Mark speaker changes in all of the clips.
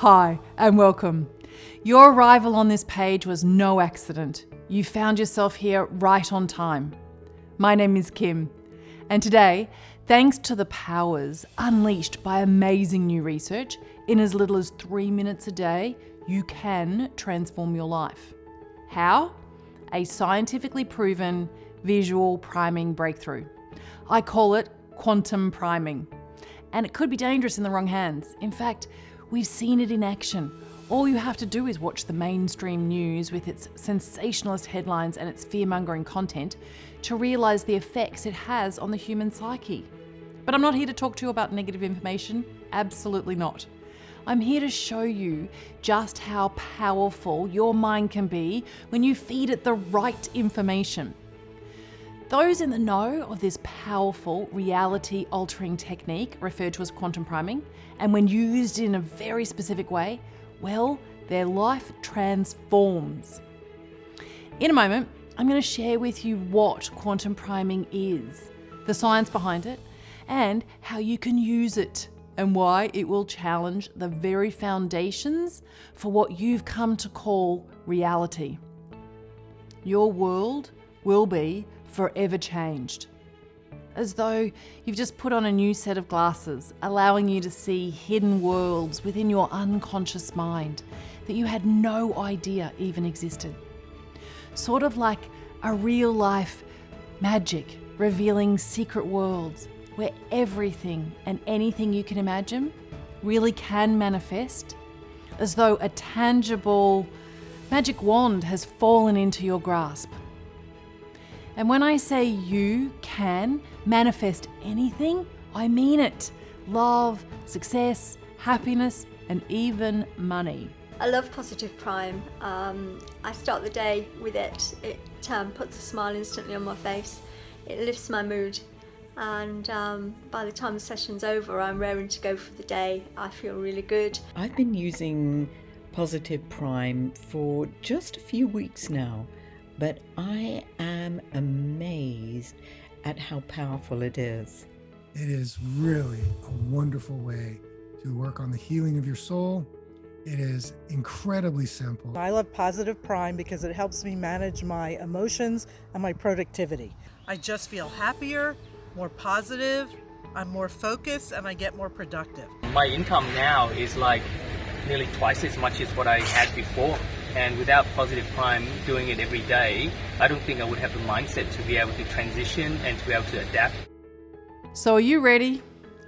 Speaker 1: Hi, and welcome. Your arrival on this page was no accident. You found yourself here right on time. My name is Kim, and today, thanks to the powers unleashed by amazing new research, in as little as 3 minutes a day, you can transform your life. How? A scientifically proven visual priming breakthrough. I call it quantum priming. And it could be dangerous in the wrong hands. In fact, we've seen it in action. All you have to do is watch the mainstream news with its sensationalist headlines and its fear-mongering content to realise the effects it has on the human psyche. But I'm not here to talk to you about negative information. Absolutely not. I'm here to show you just how powerful your mind can be when you feed it the right information. Those in the know of this powerful reality-altering technique, referred to as quantum priming, and when used in a very specific way, well, their life transforms. In a moment, I'm going to share with you what quantum priming is, the science behind it, and how you can use it, and why it will challenge the very foundations for what you've come to call reality. Your world will be forever changed, as though you've just put on a new set of glasses, allowing you to see hidden worlds within your unconscious mind that you had no idea even existed. Sort of like a real-life magic revealing secret worlds where everything and anything you can imagine really can manifest, as though a tangible magic wand has fallen into your grasp. And when I say you can manifest anything, I mean it. Love, success, happiness, and even money.
Speaker 2: I love Positive Prime. I start the day with it. It puts a smile instantly on my face. It lifts my mood. And by the time the session's over, I'm raring to go for the day. I feel really good.
Speaker 3: I've been using Positive Prime for just a few weeks now, but I am amazed at how powerful it is.
Speaker 4: It is really a wonderful way to work on the healing of your soul. It is incredibly simple.
Speaker 5: I love Positive Prime because it helps me manage my emotions and my productivity. I just feel happier, more positive, I'm more focused, and I get more productive.
Speaker 6: My income now is like nearly twice as much as what I had before. And without Positive Prime doing it every day, I don't think I would have the mindset to be able to transition and to be able to adapt.
Speaker 1: So are you ready?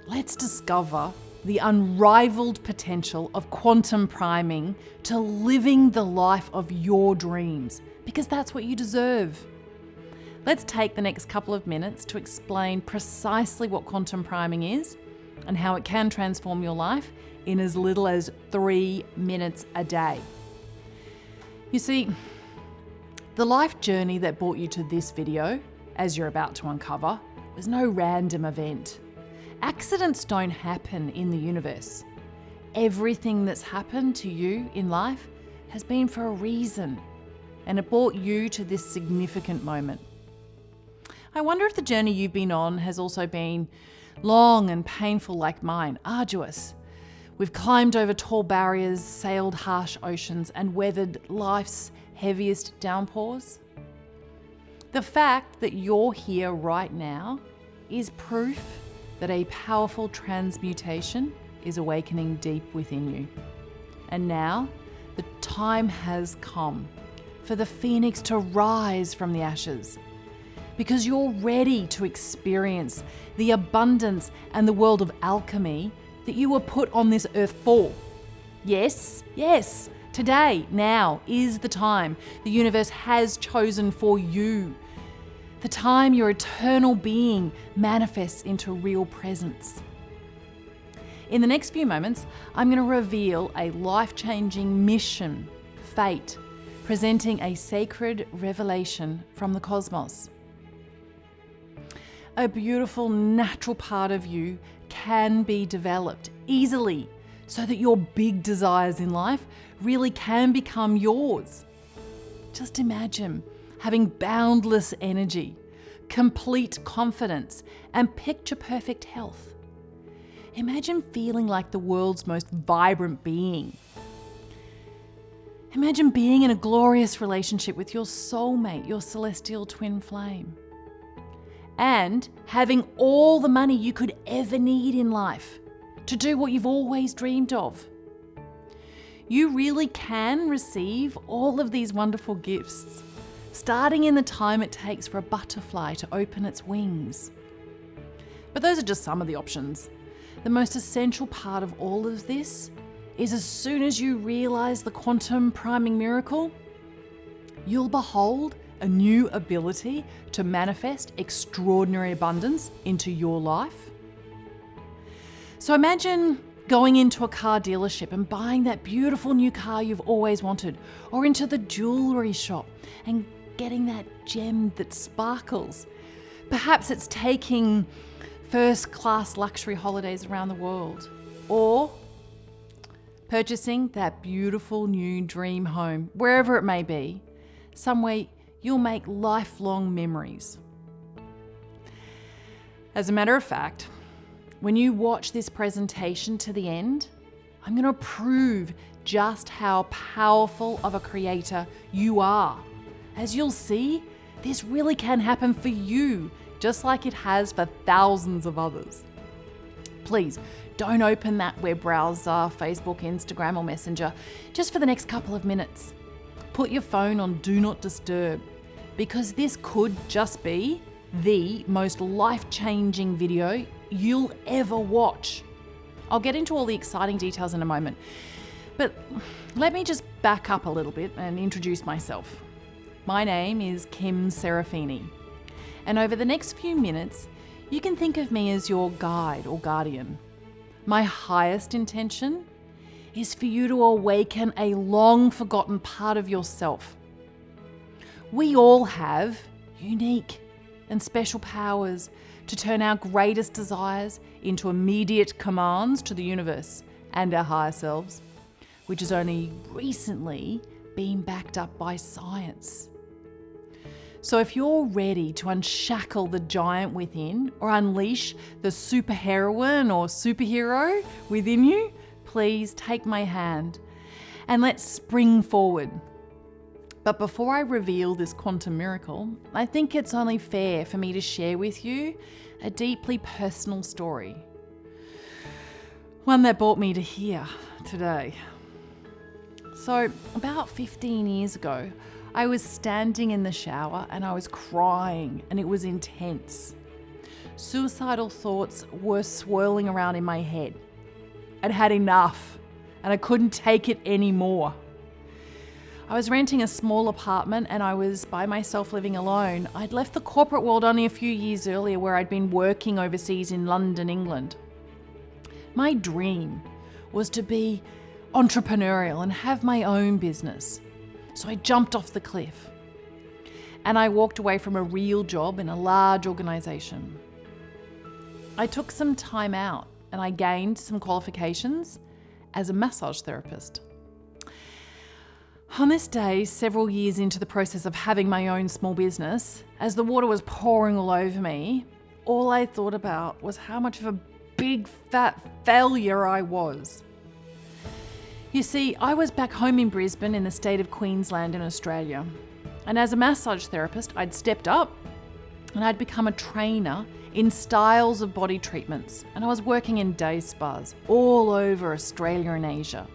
Speaker 1: Let's discover the unrivaled potential of quantum priming to living the life of your dreams, because that's what you deserve. Let's take the next couple of minutes to explain precisely what quantum priming is and how it can transform your life in as little as 3 minutes a day. You see, the life journey that brought you to this video, as you're about to uncover, was no random event. Accidents don't happen in the universe. Everything that's happened to you in life has been for a reason, and it brought you to this significant moment. I wonder if the journey you've been on has also been long and painful like mine, arduous. We've climbed over tall barriers, sailed harsh oceans, and weathered life's heaviest downpours. The fact that you're here right now is proof that a powerful transmutation is awakening deep within you. And now, the time has come for the phoenix to rise from the ashes, because you're ready to experience the abundance and the world of alchemy that you were put on this earth for. Yes, today, now is the time the universe has chosen for you. The time your eternal being manifests into real presence. In the next few moments, I'm going to reveal a life-changing mission, fate, presenting a sacred revelation from the cosmos. A beautiful natural part of you can be developed easily so that your big desires in life really can become yours. Just imagine having boundless energy, complete confidence, and picture-perfect health. Imagine feeling like the world's most vibrant being. Imagine being in a glorious relationship with your soulmate, your celestial twin flame. And having all the money you could ever need in life to do what you've always dreamed of. You really can receive all of these wonderful gifts, starting in the time it takes for a butterfly to open its wings. But those are just some of the options. The most essential part of all of this is as soon as you realize the quantum priming miracle, you'll behold a new ability to manifest extraordinary abundance into your life. So imagine going into a car dealership and buying that beautiful new car you've always wanted, or into the jewelry shop and getting that gem that sparkles. Perhaps it's taking first-class luxury holidays around the world, or purchasing that beautiful new dream home, wherever it may be, somewhere you'll make lifelong memories. As a matter of fact, when you watch this presentation to the end, I'm going to prove just how powerful of a creator you are. As you'll see, this really can happen for you, just like it has for thousands of others. Please don't open that web browser, Facebook, Instagram, or Messenger just for the next couple of minutes. Put your phone on Do Not Disturb, because this could just be the most life-changing video you'll ever watch. I'll get into all the exciting details in a moment, but let me just back up a little bit and introduce myself. My name is Kim Serafini, and over the next few minutes, you can think of me as your guide or guardian. My highest intention is for you to awaken a long-forgotten part of yourself. We all have unique and special powers to turn our greatest desires into immediate commands to the universe and our higher selves, which has only recently been backed up by science. So if you're ready to unshackle the giant within or unleash the superheroine or superhero within you, please take my hand and let's spring forward. But before I reveal this quantum miracle, I think it's only fair for me to share with you a deeply personal story. One that brought me to here today. So, about 15 years ago, I was standing in the shower and I was crying, and it was intense. Suicidal thoughts were swirling around in my head. I'd had enough and I couldn't take it anymore. I was renting a small apartment and I was by myself living alone. I'd left the corporate world only a few years earlier, where I'd been working overseas in London, England. My dream was to be entrepreneurial and have my own business. So I jumped off the cliff and I walked away from a real job in a large organisation. I took some time out and I gained some qualifications as a massage therapist. On this day, several years into the process of having my own small business, as the water was pouring all over me, all I thought about was how much of a big fat failure I was. You see, I was back home in Brisbane in the state of Queensland in Australia. And as a massage therapist, I'd stepped up and I'd become a trainer in styles of body treatments. And I was working in day spas all over Australia and Asia.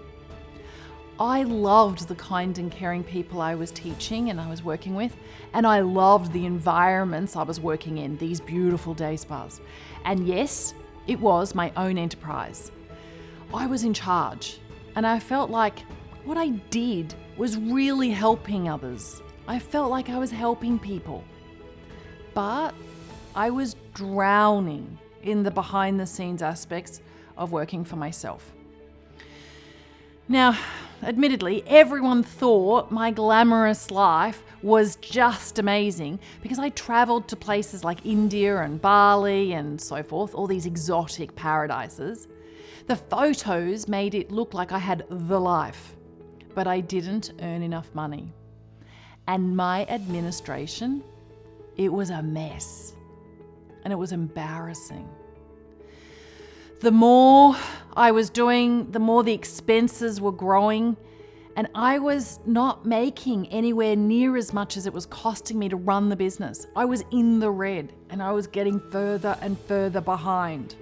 Speaker 1: I loved the kind and caring people I was teaching and I was working with, and I loved the environments I was working in, these beautiful day spas. And yes, it was my own enterprise. I was in charge, and I felt like what I did was really helping others. I felt like I was helping people. But I was drowning in the behind-the-scenes aspects of working for myself. Now, admittedly, everyone thought my glamorous life was just amazing because I travelled to places like India and Bali and so forth, all these exotic paradises. The photos made it look like I had the life, but I didn't earn enough money. And my administration, it was a mess, and it was embarrassing. The more I was doing, the more the expenses were growing, and I was not making anywhere near as much as it was costing me to run the business. I was in the red, and I was getting further and further behind.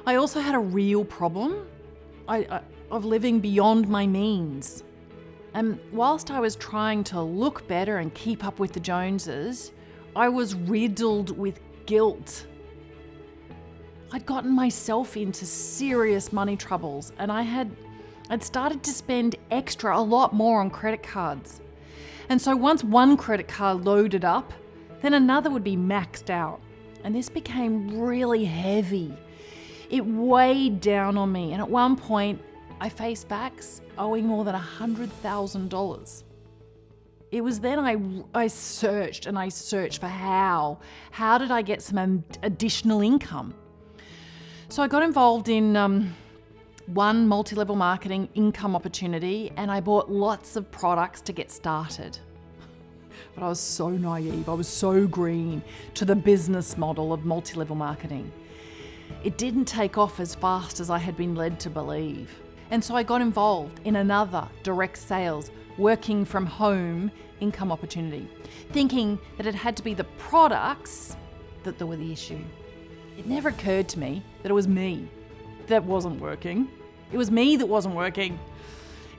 Speaker 1: I also had a real problem of living beyond my means. And whilst I was trying to look better and keep up with the Joneses, I was riddled with guilt. I'd gotten myself into serious money troubles, and I'd started to spend a lot more on credit cards. And so once one credit card loaded up, then another would be maxed out. And this became really heavy. It weighed down on me, and at one point, I faced facts owing more than $100,000. It was then I searched for how. How did I get some additional income? So I got involved in one multi-level marketing income opportunity, and I bought lots of products to get started. But I was so naive, I was so green to the business model of multi-level marketing. It didn't take off as fast as I had been led to believe. And so I got involved in another direct sales, working from home income opportunity, thinking that it had to be the products that were the issue. It never occurred to me that it was me that wasn't working. It was me that wasn't working.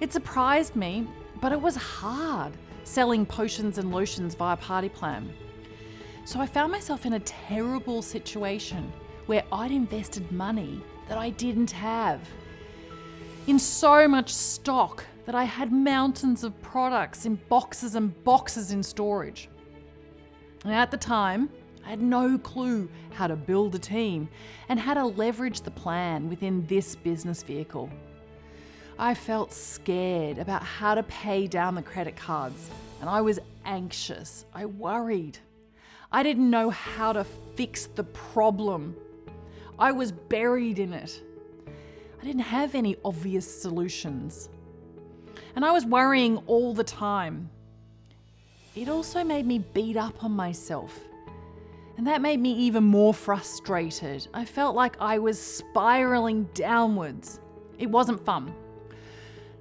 Speaker 1: It surprised me, but it was hard selling potions and lotions via Party Plan. So I found myself in a terrible situation where I'd invested money that I didn't have in so much stock that I had mountains of products in boxes and boxes in storage. And at the time, I had no clue how to build a team and how to leverage the plan within this business vehicle. I felt scared about how to pay down the credit cards, and I was anxious. I worried. I didn't know how to fix the problem. I was buried in it. I didn't have any obvious solutions. And I was worrying all the time. It also made me beat up on myself. And that made me even more frustrated. I felt like I was spiraling downwards. It wasn't fun.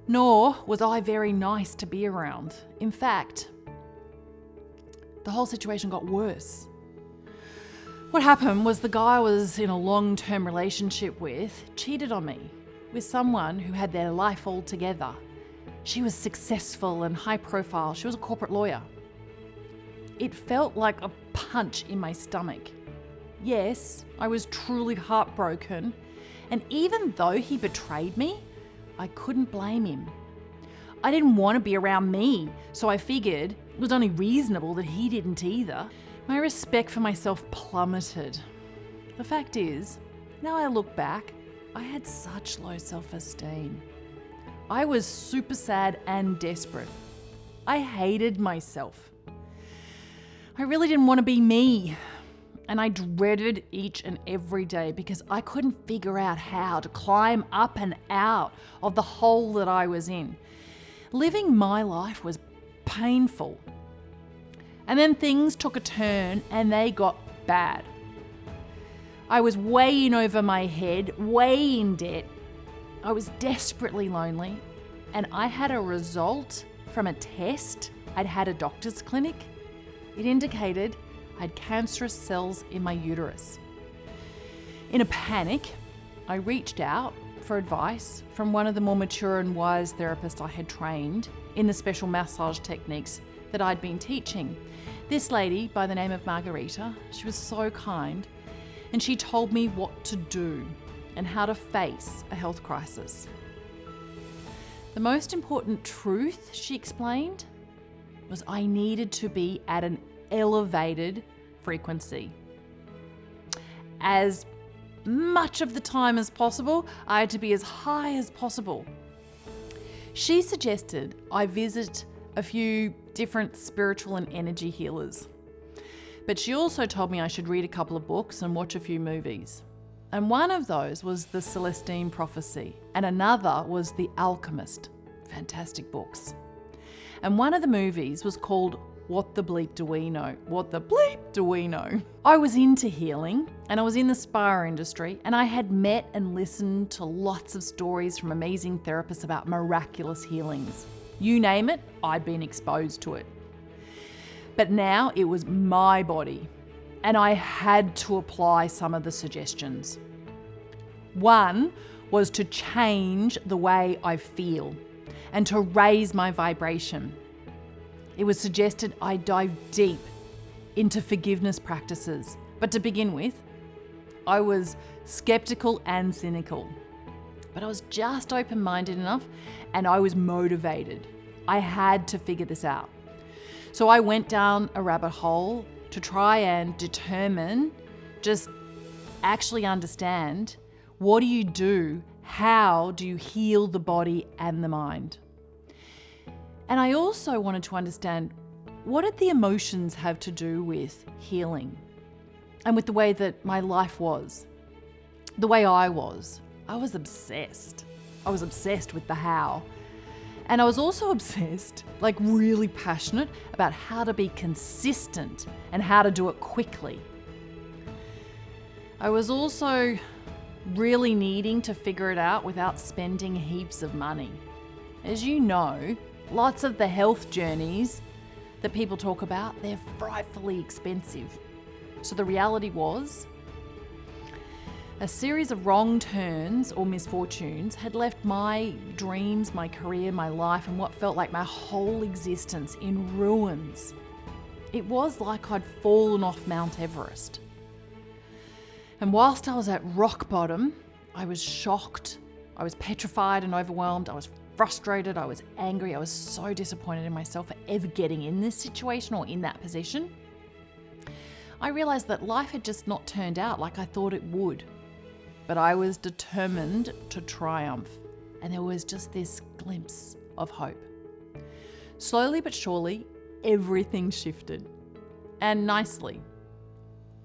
Speaker 1: Nor was I very nice to be around. In fact, the whole situation got worse. What happened was the guy I was in a long-term relationship with cheated on me with someone who had their life all together. She was successful and high profile. She was a corporate lawyer. It felt like a punch in my stomach. Yes, I was truly heartbroken, and even though he betrayed me, I couldn't blame him. I didn't want to be around me, so I figured it was only reasonable that he didn't either. My respect for myself plummeted. The fact is, now I look back, I had such low self-esteem. I was super sad and desperate. I hated myself. I really didn't want to be me. And I dreaded each and every day because I couldn't figure out how to climb up and out of the hole that I was in. Living my life was painful. And then things took a turn and they got bad. I was way in over my head, way in debt. I was desperately lonely, and I had a result from a test I'd had at a doctor's clinic. It indicated I had cancerous cells in my uterus. In a panic, I reached out for advice from one of the more mature and wise therapists I had trained in the special massage techniques that I'd been teaching. This lady, by the name of Margarita, she was so kind, and she told me what to do and how to face a health crisis. The most important truth, she explained, was I needed to be at an elevated frequency. As much of the time as possible, I had to be as high as possible. She suggested I visit a few different spiritual and energy healers. But she also told me I should read a couple of books and watch a few movies. And one of those was The Celestine Prophecy, and another was The Alchemist. Fantastic books. And one of the movies was called what the bleep do we know? What the bleep do we know? I was into healing and I was in the spa industry, and I had met and listened to lots of stories from amazing therapists about miraculous healings. You name it, I'd been exposed to it. But now it was my body, and I had to apply some of the suggestions. One was to change the way I feel and to raise my vibration. It was suggested I dive deep into forgiveness practices. But to begin with, I was skeptical and cynical. But I was just open-minded enough, and I was motivated. I had to figure this out. So I went down a rabbit hole to try and determine, just actually understand, what do you do? How do you heal the body and the mind? And I also wanted to understand, what did the emotions have to do with healing and with the way that my life was? The way I was obsessed. I was obsessed with the how. And I was also obsessed, like really passionate, about how to be consistent and how to do it quickly. I was also really needing to figure it out without spending heaps of money. As you know, lots of the health journeys that people talk about, they're frightfully expensive. So the reality was, a series of wrong turns or misfortunes had left my dreams, my career, my life, and what felt like my whole existence in ruins. It was like I'd fallen off Mount Everest. And whilst I was at rock bottom, I was shocked, I was petrified and overwhelmed, I was frustrated, I was angry, I was so disappointed in myself for ever getting in this situation or in that position. I realised that life had just not turned out like I thought it would. But I was determined to triumph, and there was just this glimpse of hope. Slowly but surely, everything shifted, and nicely.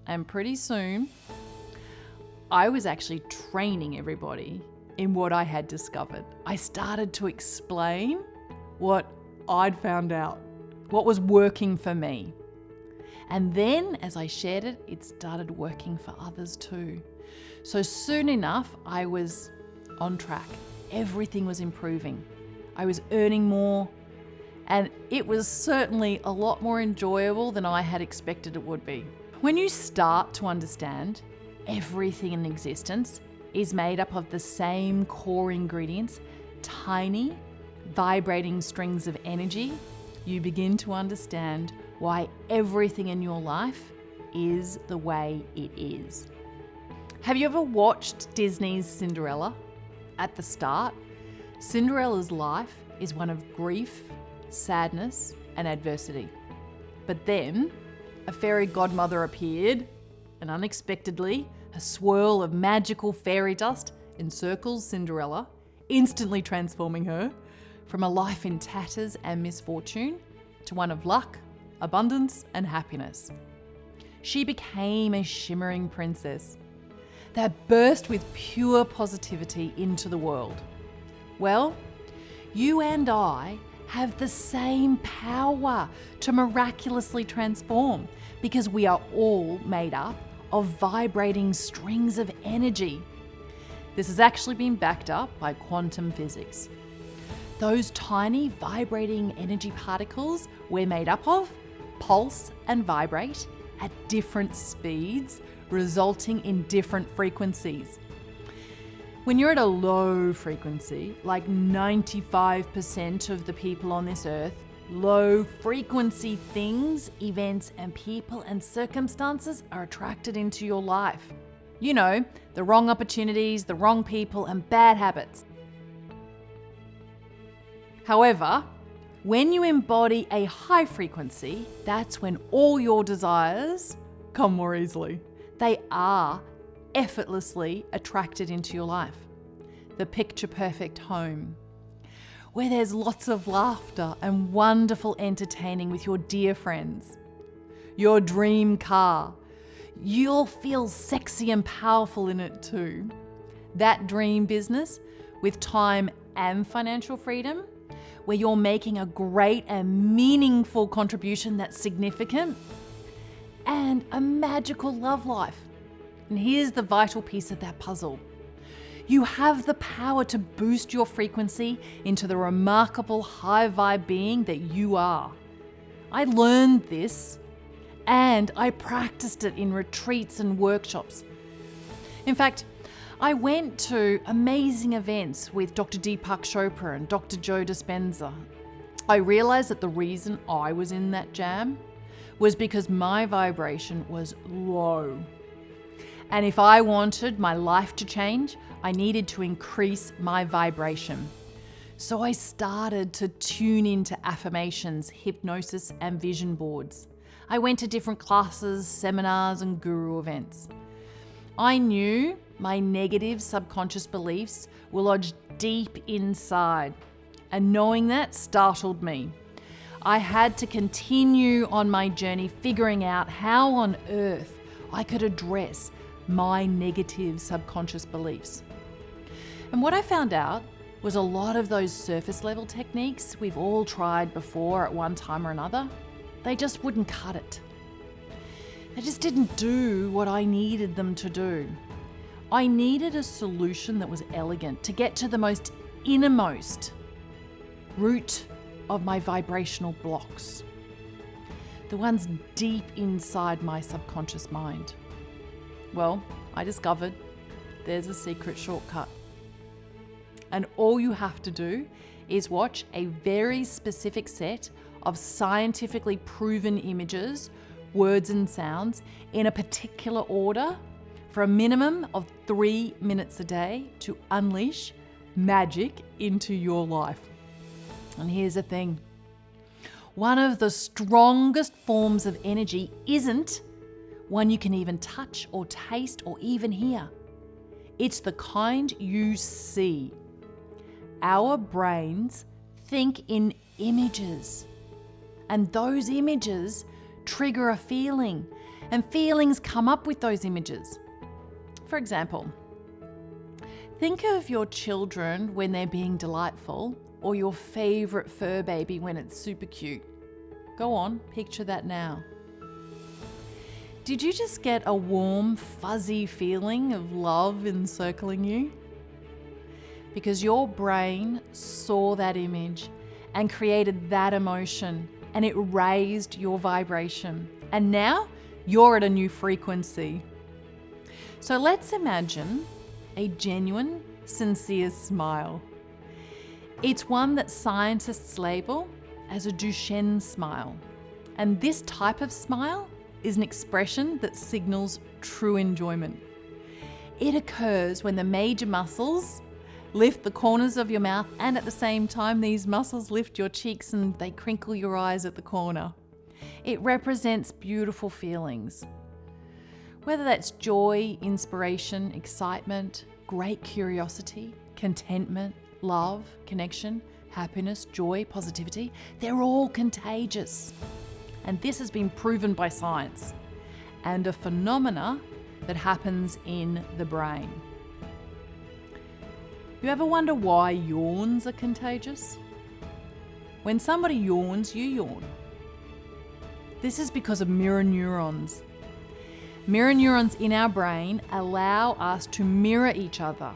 Speaker 1: And pretty soon, I was actually training everybody in what I had discovered. I started to explain what I'd found out, what was working for me. And then as I shared it, it started working for others too. So soon enough, I was on track. Everything was improving. I was earning more, and it was certainly a lot more enjoyable than I had expected it would be. When you start to understand everything in existence is made up of the same core ingredients, tiny, vibrating strings of energy, you begin to understand why everything in your life is the way it is. Have you ever watched Disney's Cinderella? At the start, Cinderella's life is one of grief, sadness, and adversity. But then, a fairy godmother appeared, and unexpectedly, a swirl of magical fairy dust encircles Cinderella, instantly transforming her from a life in tatters and misfortune to one of luck, abundance, and happiness. She became a shimmering princess that burst with pure positivity into the world. Well, you and I have the same power to miraculously transform, because we are all made up of vibrating strings of energy. This has actually been backed up by quantum physics. Those tiny vibrating energy particles we're made up of pulse and vibrate at different speeds, resulting in different frequencies. When you're at a low frequency, like 95% of the people on this earth, low frequency things, events, and people and circumstances are attracted into your life. You know, the wrong opportunities, the wrong people, and bad habits. However, when you embody a high frequency, that's when all your desires come more easily. They are effortlessly attracted into your life. The picture perfect home, where there's lots of laughter and wonderful entertaining with your dear friends. Your dream car, you'll feel sexy and powerful in it too. That dream business with time and financial freedom, where you're making a great and meaningful contribution that's significant, and a magical love life. And here's the vital piece of that puzzle. You have the power to boost your frequency into the remarkable high vibe being that you are. I learned this and I practiced it in retreats and workshops. In fact, I went to amazing events with Dr. Deepak Chopra and Dr. Joe Dispenza. I realized that the reason I was in that jam was because my vibration was low. And if I wanted my life to change, I needed to increase my vibration. So I started to tune into affirmations, hypnosis, and vision boards. I went to different classes, seminars, and guru events. I knew my negative subconscious beliefs were lodged deep inside, and knowing that startled me. I had to continue on my journey figuring out how on earth I could address my negative subconscious beliefs. And what I found out was a lot of those surface level techniques we've all tried before at one time or another, they just wouldn't cut it. They just didn't do what I needed them to do. I needed a solution that was elegant to get to the most innermost root of my vibrational blocks, the ones deep inside my subconscious mind. Well, I discovered there's a secret shortcut. And all you have to do is watch a very specific set of scientifically proven images, words and sounds in a particular order for a minimum of 3 minutes a day to unleash magic into your life. And here's the thing. One of the strongest forms of energy isn't one you can even touch or taste or even hear. It's the kind you see. Our brains think in images, and those images trigger a feeling, and feelings come up with those images. For example, think of your children when they're being delightful, or your favorite fur baby when it's super cute. Go on, picture that now. Did you just get a warm, fuzzy feeling of love encircling you? Because your brain saw that image and created that emotion, and it raised your vibration. And now you're at a new frequency. So let's imagine a genuine, sincere smile. It's one that scientists label as a Duchenne smile. And this type of smile is an expression that signals true enjoyment. It occurs when the major muscles lift the corners of your mouth, and at the same time these muscles lift your cheeks and they crinkle your eyes at the corner. It represents beautiful feelings. Whether that's joy, inspiration, excitement, great curiosity, contentment, love, connection, happiness, joy, positivity, they're all contagious. And this has been proven by science and a phenomena that happens in the brain. You ever wonder why yawns are contagious? When somebody yawns, you yawn. This is because of mirror neurons. Mirror neurons in our brain allow us to mirror each other.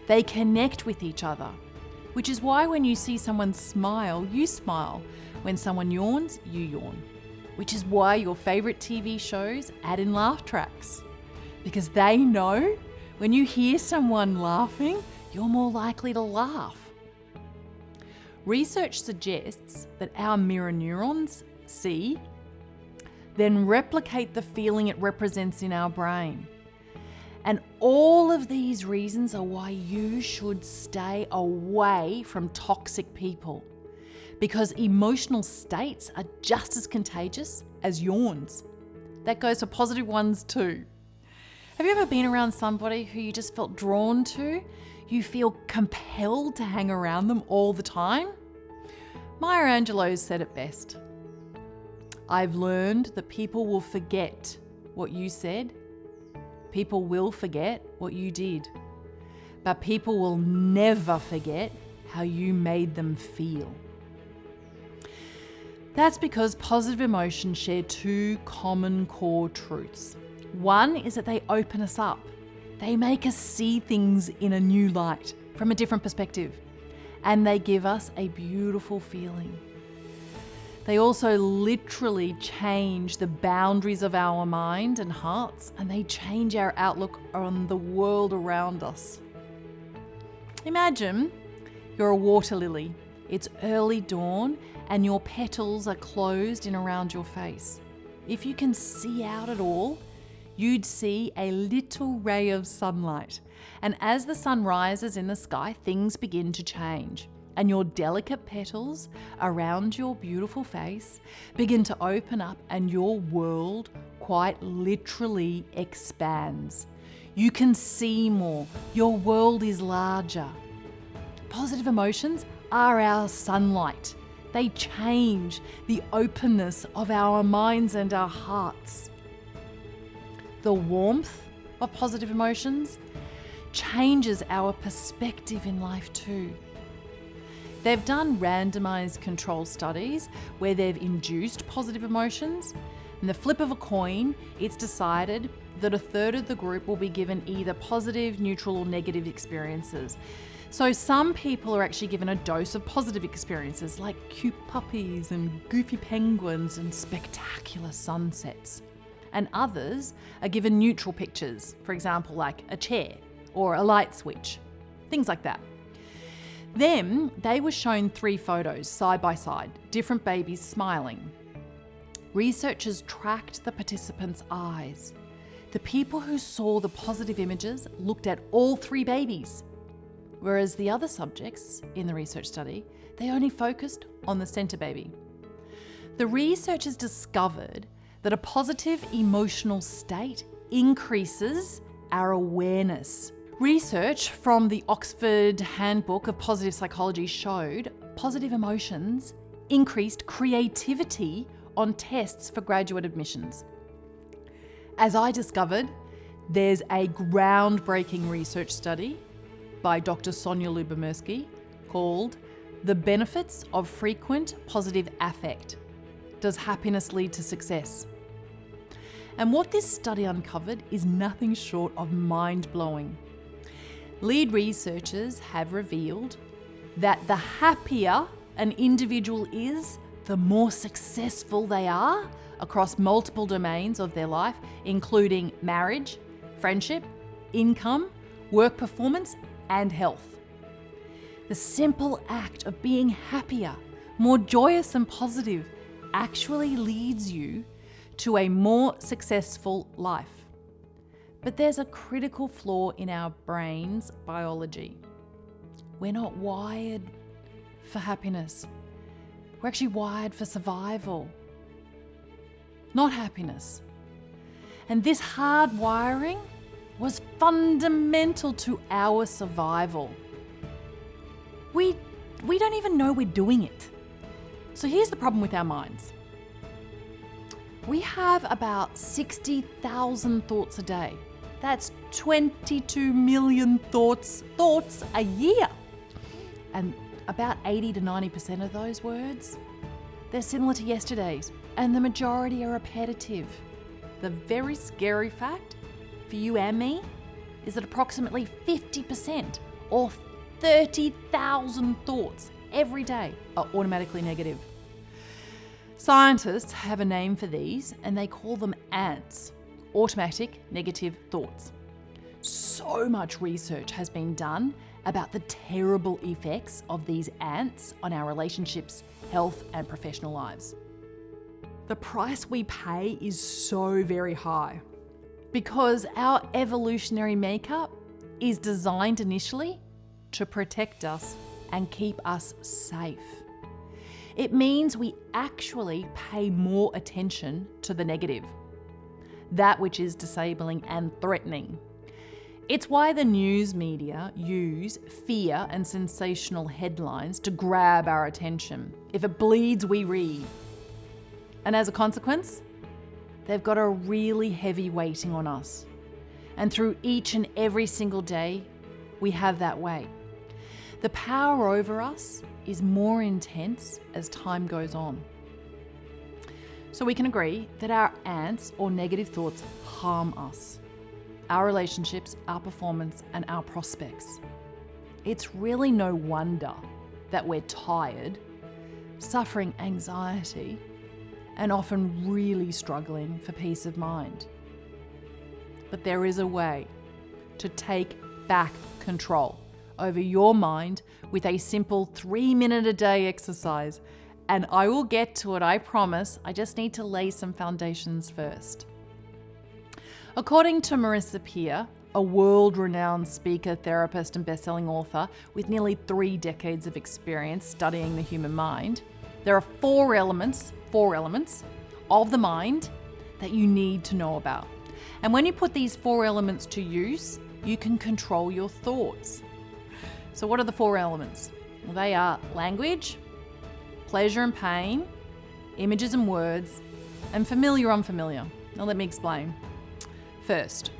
Speaker 1: They connect with each other, which is why when you see someone smile, you smile. When someone yawns, you yawn. Which is why your favorite TV shows add in laugh tracks. Because they know when you hear someone laughing, you're more likely to laugh. Research suggests that our mirror neurons see, then replicate the feeling it represents in our brain. And all of these reasons are why you should stay away from toxic people, because emotional states are just as contagious as yawns. That goes for positive ones too. Have you ever been around somebody who you just felt drawn to? You feel compelled to hang around them all the time? Maya Angelou said it best. I've learned that people will forget what you said. People will forget what you did. But people will never forget how you made them feel. That's because positive emotions share two common core truths. One is that they open us up. They make us see things in a new light, from a different perspective, and they give us a beautiful feeling. They also literally change the boundaries of our mind and hearts, and they change our outlook on the world around us. Imagine you're a water lily. It's early dawn and your petals are closed in around your face. If you can see out at all, you'd see a little ray of sunlight. And as the sun rises in the sky, things begin to change. And your delicate petals around your beautiful face begin to open up, and your world quite literally expands. You can see more. Your world is larger. Positive emotions are our sunlight. They change the openness of our minds and our hearts. The warmth of positive emotions changes our perspective in life too. They've done randomized control studies where they've induced positive emotions. In the flip of a coin, it's decided that a third of the group will be given either positive, neutral, or negative experiences. So some people are actually given a dose of positive experiences like cute puppies and goofy penguins and spectacular sunsets. And others are given neutral pictures, for example, like a chair or a light switch, things like that. Then they were shown 3 photos side by side, different babies smiling. Researchers tracked the participants' eyes. The people who saw the positive images looked at all 3 babies, whereas the other subjects in the research study, they only focused on the center baby. The researchers discovered that a positive emotional state increases our awareness. Research from the Oxford Handbook of Positive Psychology showed positive emotions increased creativity on tests for graduate admissions. As I discovered, there's a groundbreaking research study by Dr. Sonia Lubomirsky called The Benefits of Frequent Positive Affect. Does happiness lead to success? And what this study uncovered is nothing short of mind-blowing. Lead researchers have revealed that the happier an individual is, the more successful they are across multiple domains of their life, including marriage, friendship, income, work performance, and health. The simple act of being happier, more joyous and positive actually leads you to a more successful life. But there's a critical flaw in our brain's biology. We're not wired for happiness. We're actually wired for survival, not happiness. And this hard wiring was fundamental to our survival. We don't even know we're doing it. So here's the problem with our minds. We have about 60,000 thoughts a day. That's 22 million thoughts a year. And about 80 to 90% of those words, they're similar to yesterday's, and the majority are repetitive. The very scary fact for you and me is that approximately 50% or 30,000 thoughts every day are automatically negative. Scientists have a name for these and they call them ANTs, automatic negative thoughts. So much research has been done about the terrible effects of these ANTs on our relationships, health, and professional lives. The price we pay is so very high because our evolutionary makeup is designed initially to protect us and keep us safe. It means we actually pay more attention to the negative, that which is disabling and threatening. It's why the news media use fear and sensational headlines to grab our attention. If it bleeds, we read. And as a consequence, they've got a really heavy weighting on us. And through each and every single day, we have that weight. The power over us is more intense as time goes on. So we can agree that our ants or negative thoughts harm us, our relationships, our performance, and our prospects. It's really no wonder that we're tired, suffering anxiety, and often really struggling for peace of mind. But there is a way to take back control over your mind with a simple 3-minute a day exercise. And I will get to it, I promise. I just need to lay some foundations first. According to Marissa Peer, a world-renowned speaker, therapist, and best-selling author with nearly 3 decades of experience studying the human mind, there are four elements of the mind that you need to know about. And when you put these 4 elements to use, you can control your thoughts. So what are the 4 elements? Well, they are language, pleasure and pain, images and words, and familiar, unfamiliar. Now let me explain. First,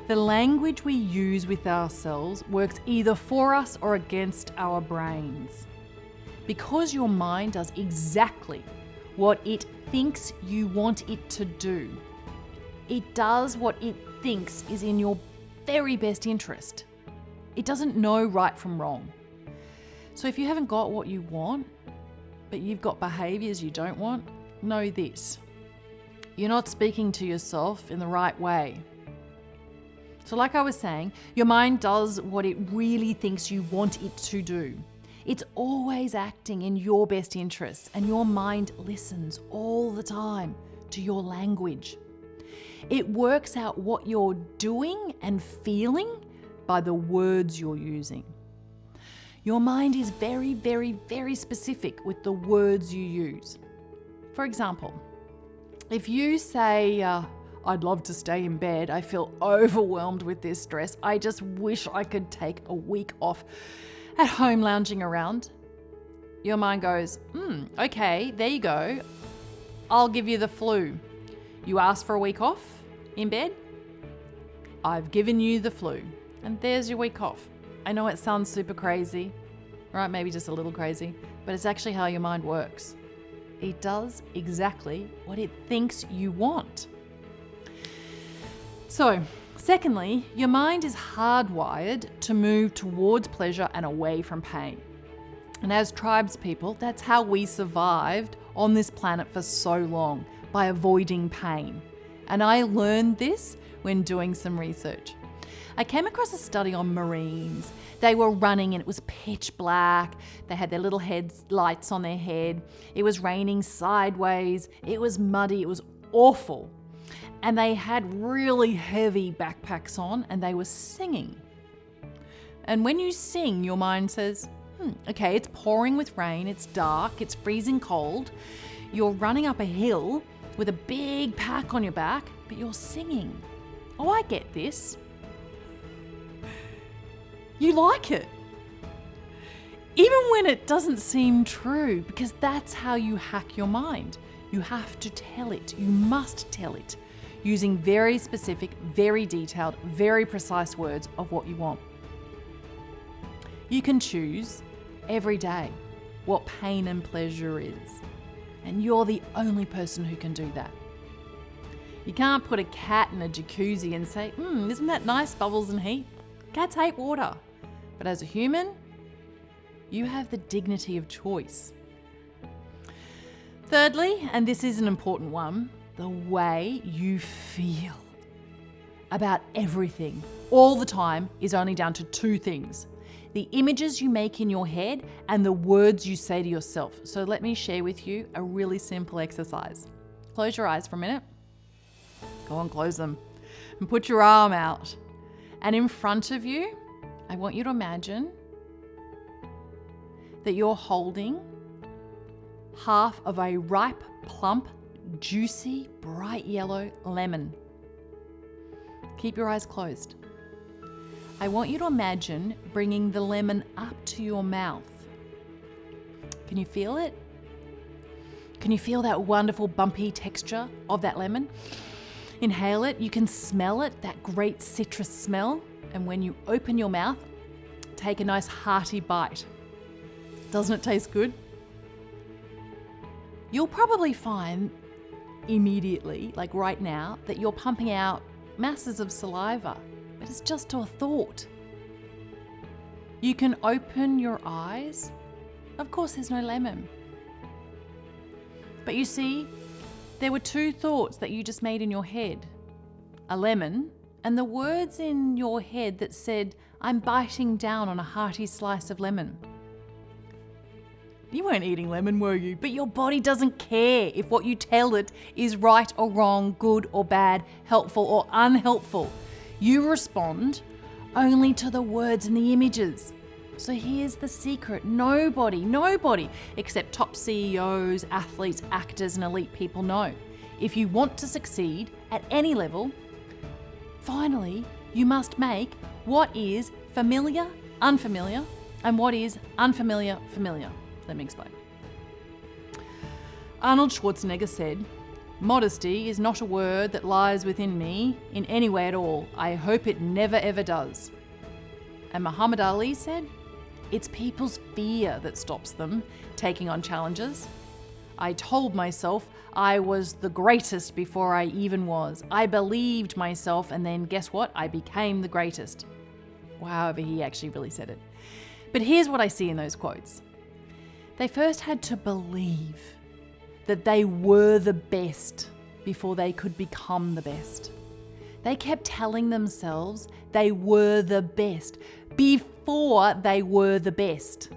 Speaker 1: the language we use with ourselves works either for us or against our brains. Because your mind does exactly what it thinks you want it to do. It does what it thinks is in your very best interest. It doesn't know right from wrong. So if you haven't got what you want, but you've got behaviors you don't want, know this: you're not speaking to yourself in the right way. So like I was saying, your mind does what it really thinks you want it to do. It's always acting in your best interests, and your mind listens all the time to your language. It works out what you're doing and feeling by the words you're using. Your mind is very, very, very specific with the words you use. For example, if you say, I'd love to stay in bed, I feel overwhelmed with this stress, I just wish I could take a week off at home lounging around, your mind goes, okay, there you go. I'll give you the flu. You asked for a week off in bed? I've given you the flu. And there's your week off. I know it sounds super crazy, right? Maybe just a little crazy, but it's actually how your mind works. It does exactly what it thinks you want. So, secondly, your mind is hardwired to move towards pleasure and away from pain. And as tribes people, that's how we survived on this planet for so long, by avoiding pain. And I learned this when doing some research. I came across a study on Marines. They were running and it was pitch black. They had their little lights on their head. It was raining sideways. It was muddy. It was awful. And they had really heavy backpacks on and they were singing. And when you sing, your mind says, okay, it's pouring with rain, it's dark, it's freezing cold. You're running up a hill with a big pack on your back, but you're singing. Oh, I get this. You like it. Even when it doesn't seem true, because that's how you hack your mind. You have to tell it. You must tell it using very specific, very detailed, very precise words of what you want. You can choose every day what pain and pleasure is, and you're the only person who can do that. You can't put a cat in a jacuzzi and say, isn't that nice, bubbles and heat? Cats hate water. But as a human, you have the dignity of choice. Thirdly, and this is an important one, the way you feel about everything all the time is only down to 2 things: the images you make in your head and the words you say to yourself. So let me share with you a really simple exercise. Close your eyes for a minute. Go on, close them. And put your arm out. And in front of you, I want you to imagine that you're holding half of a ripe, plump, juicy, bright yellow lemon. Keep your eyes closed. I want you to imagine bringing the lemon up to your mouth. Can you feel it? Can you feel that wonderful bumpy texture of that lemon? Inhale it. You can smell it, that great citrus smell. And when you open your mouth, take a nice hearty bite. Doesn't it taste good? You'll probably find immediately, like right now, that you're pumping out masses of saliva, but it's just a thought. You can open your eyes. Of course, there's no lemon. But you see, there were two thoughts that you just made in your head. A lemon, and the words in your head that said, I'm biting down on a hearty slice of lemon. You weren't eating lemon, were you? But your body doesn't care if what you tell it is right or wrong, good or bad, helpful or unhelpful. You respond only to the words and the images. So here's the secret. Nobody, except top CEOs, athletes, actors, and elite people know. If you want to succeed at any level, finally, you must make what is familiar, unfamiliar, and what is unfamiliar, familiar. Let me explain. Arnold Schwarzenegger said, modesty is not a word that lies within me in any way at all. I hope it never ever does. And Muhammad Ali said, it's people's fear that stops them taking on challenges. I told myself I was the greatest before I even was. I believed myself, and then guess what? I became the greatest. Well, however, he actually really said it. But here's what I see in those quotes. They first had to believe that they were the best before they could become the best. They kept telling themselves they were the best before they were the best.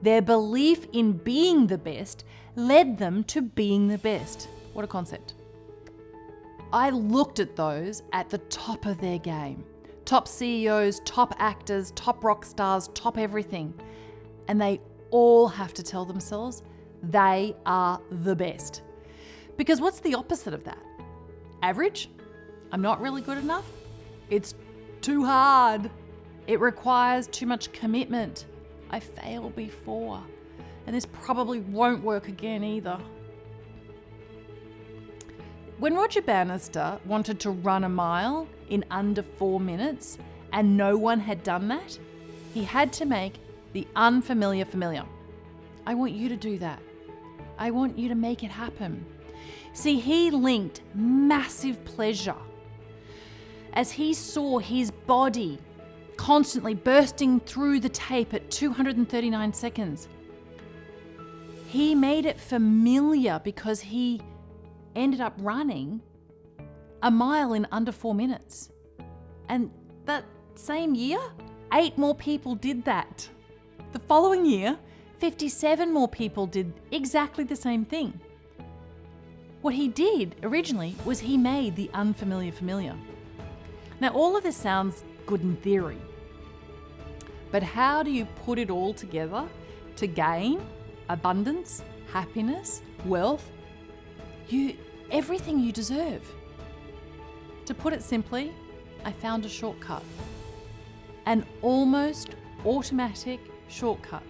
Speaker 1: Their belief in being the best led them to being the best. What a concept. I looked at those at the top of their game. Top CEOs, top actors, top rock stars, top everything. And they all have to tell themselves they are the best. Because what's the opposite of that? Average? I'm not really good enough? It's too hard. It requires too much commitment. I failed before, and this probably won't work again either. When Roger Bannister wanted to run a mile in under 4 minutes and no one had done that, he had to make the unfamiliar familiar. I want you to do that. I want you to make it happen. See, he linked massive pleasure as he saw his body constantly bursting through the tape at 239 seconds. He made it familiar because he ended up running a mile in under 4 minutes. And that same year, 8 more people did that. The following year, 57 more people did exactly the same thing. What he did originally was he made the unfamiliar familiar. Now, all of this sounds good in theory, but how do you put it all together to gain abundance, happiness, wealth, everything you deserve? To put it simply, I found a shortcut, an almost automatic shortcut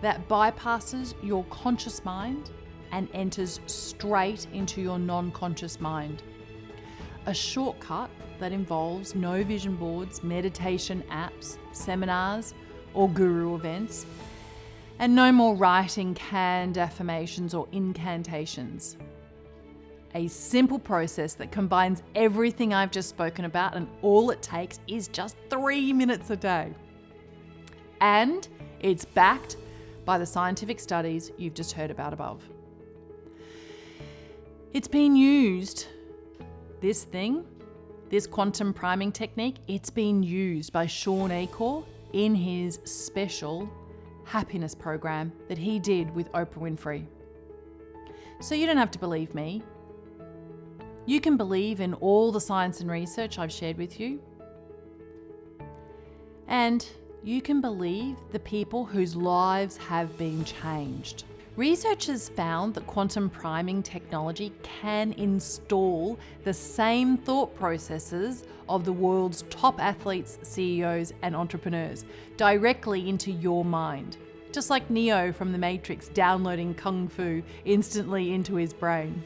Speaker 1: that bypasses your conscious mind and enters straight into your non-conscious mind. A shortcut that involves no vision boards, meditation apps, seminars, or guru events, and no more writing canned affirmations or incantations. A simple process that combines everything I've just spoken about, and all it takes is just 3 minutes a day. And it's backed by the scientific studies you've just heard about above. It's been used, this quantum priming technique, it's been used by Sean Acor in his special happiness program that he did with Oprah Winfrey. So you don't have to believe me. You can believe in all the science and research I've shared with you. And you can believe the people whose lives have been changed. Researchers found that quantum priming technology can install the same thought processes of the world's top athletes, CEOs, and entrepreneurs directly into your mind. Just like Neo from The Matrix downloading Kung Fu instantly into his brain.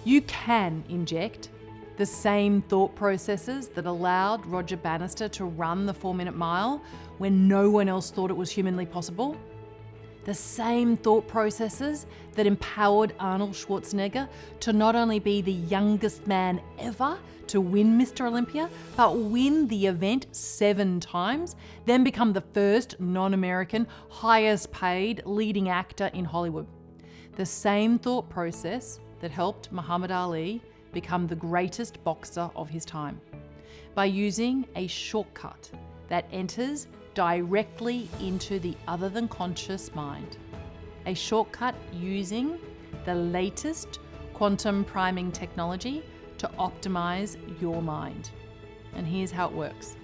Speaker 1: You can inject the same thought processes that allowed Roger Bannister to run the 4-minute mile when no one else thought it was humanly possible. The same thought processes that empowered Arnold Schwarzenegger to not only be the youngest man ever to win Mr. Olympia, but win the event 7 times, then become the first non-American, highest paid leading actor in Hollywood. The same thought process that helped Muhammad Ali become the greatest boxer of his time, by using a shortcut that enters directly into the other than conscious mind. A shortcut using the latest quantum priming technology to optimize your mind. And here's how it works.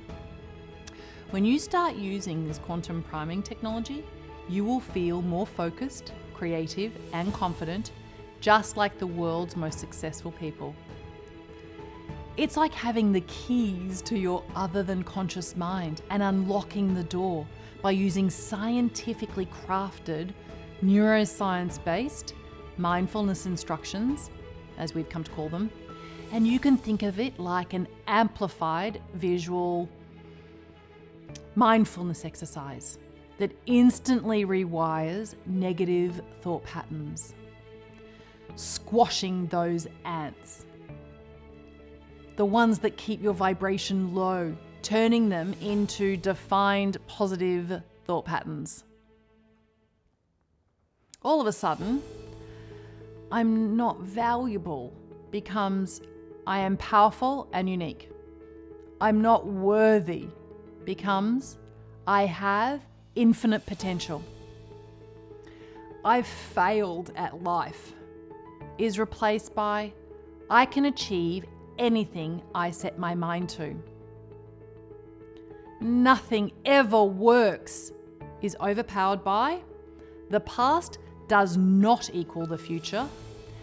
Speaker 1: When you start using this quantum priming technology, you will feel more focused, creative, and confident, just like the world's most successful people. It's like having the keys to your other than conscious mind and unlocking the door by using scientifically crafted, neuroscience-based mindfulness instructions, as we've come to call them. And you can think of it like an amplified visual mindfulness exercise that instantly rewires negative thought patterns, squashing those ants. The ones that keep your vibration low, turning them into defined positive thought patterns. All of a sudden, I'm not valuable becomes I am powerful and unique. I'm not worthy becomes I have infinite potential. I've failed at life is replaced by I can achieve anything I set my mind to. Nothing ever works is overpowered by the past does not equal the future,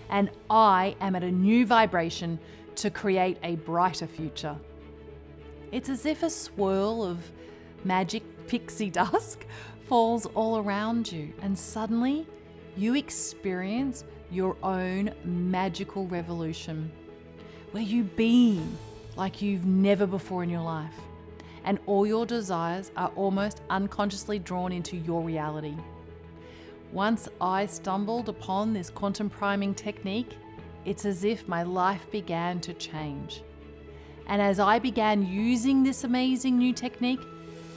Speaker 1: and I am at a new vibration to create a brighter future. It's as if a swirl of magic pixie dust falls all around you, and suddenly you experience your own magical revolution, where you beam like you've never before in your life, and all your desires are almost unconsciously drawn into your reality. Once I stumbled upon this quantum priming technique, it's as if my life began to change. And as I began using this amazing new technique,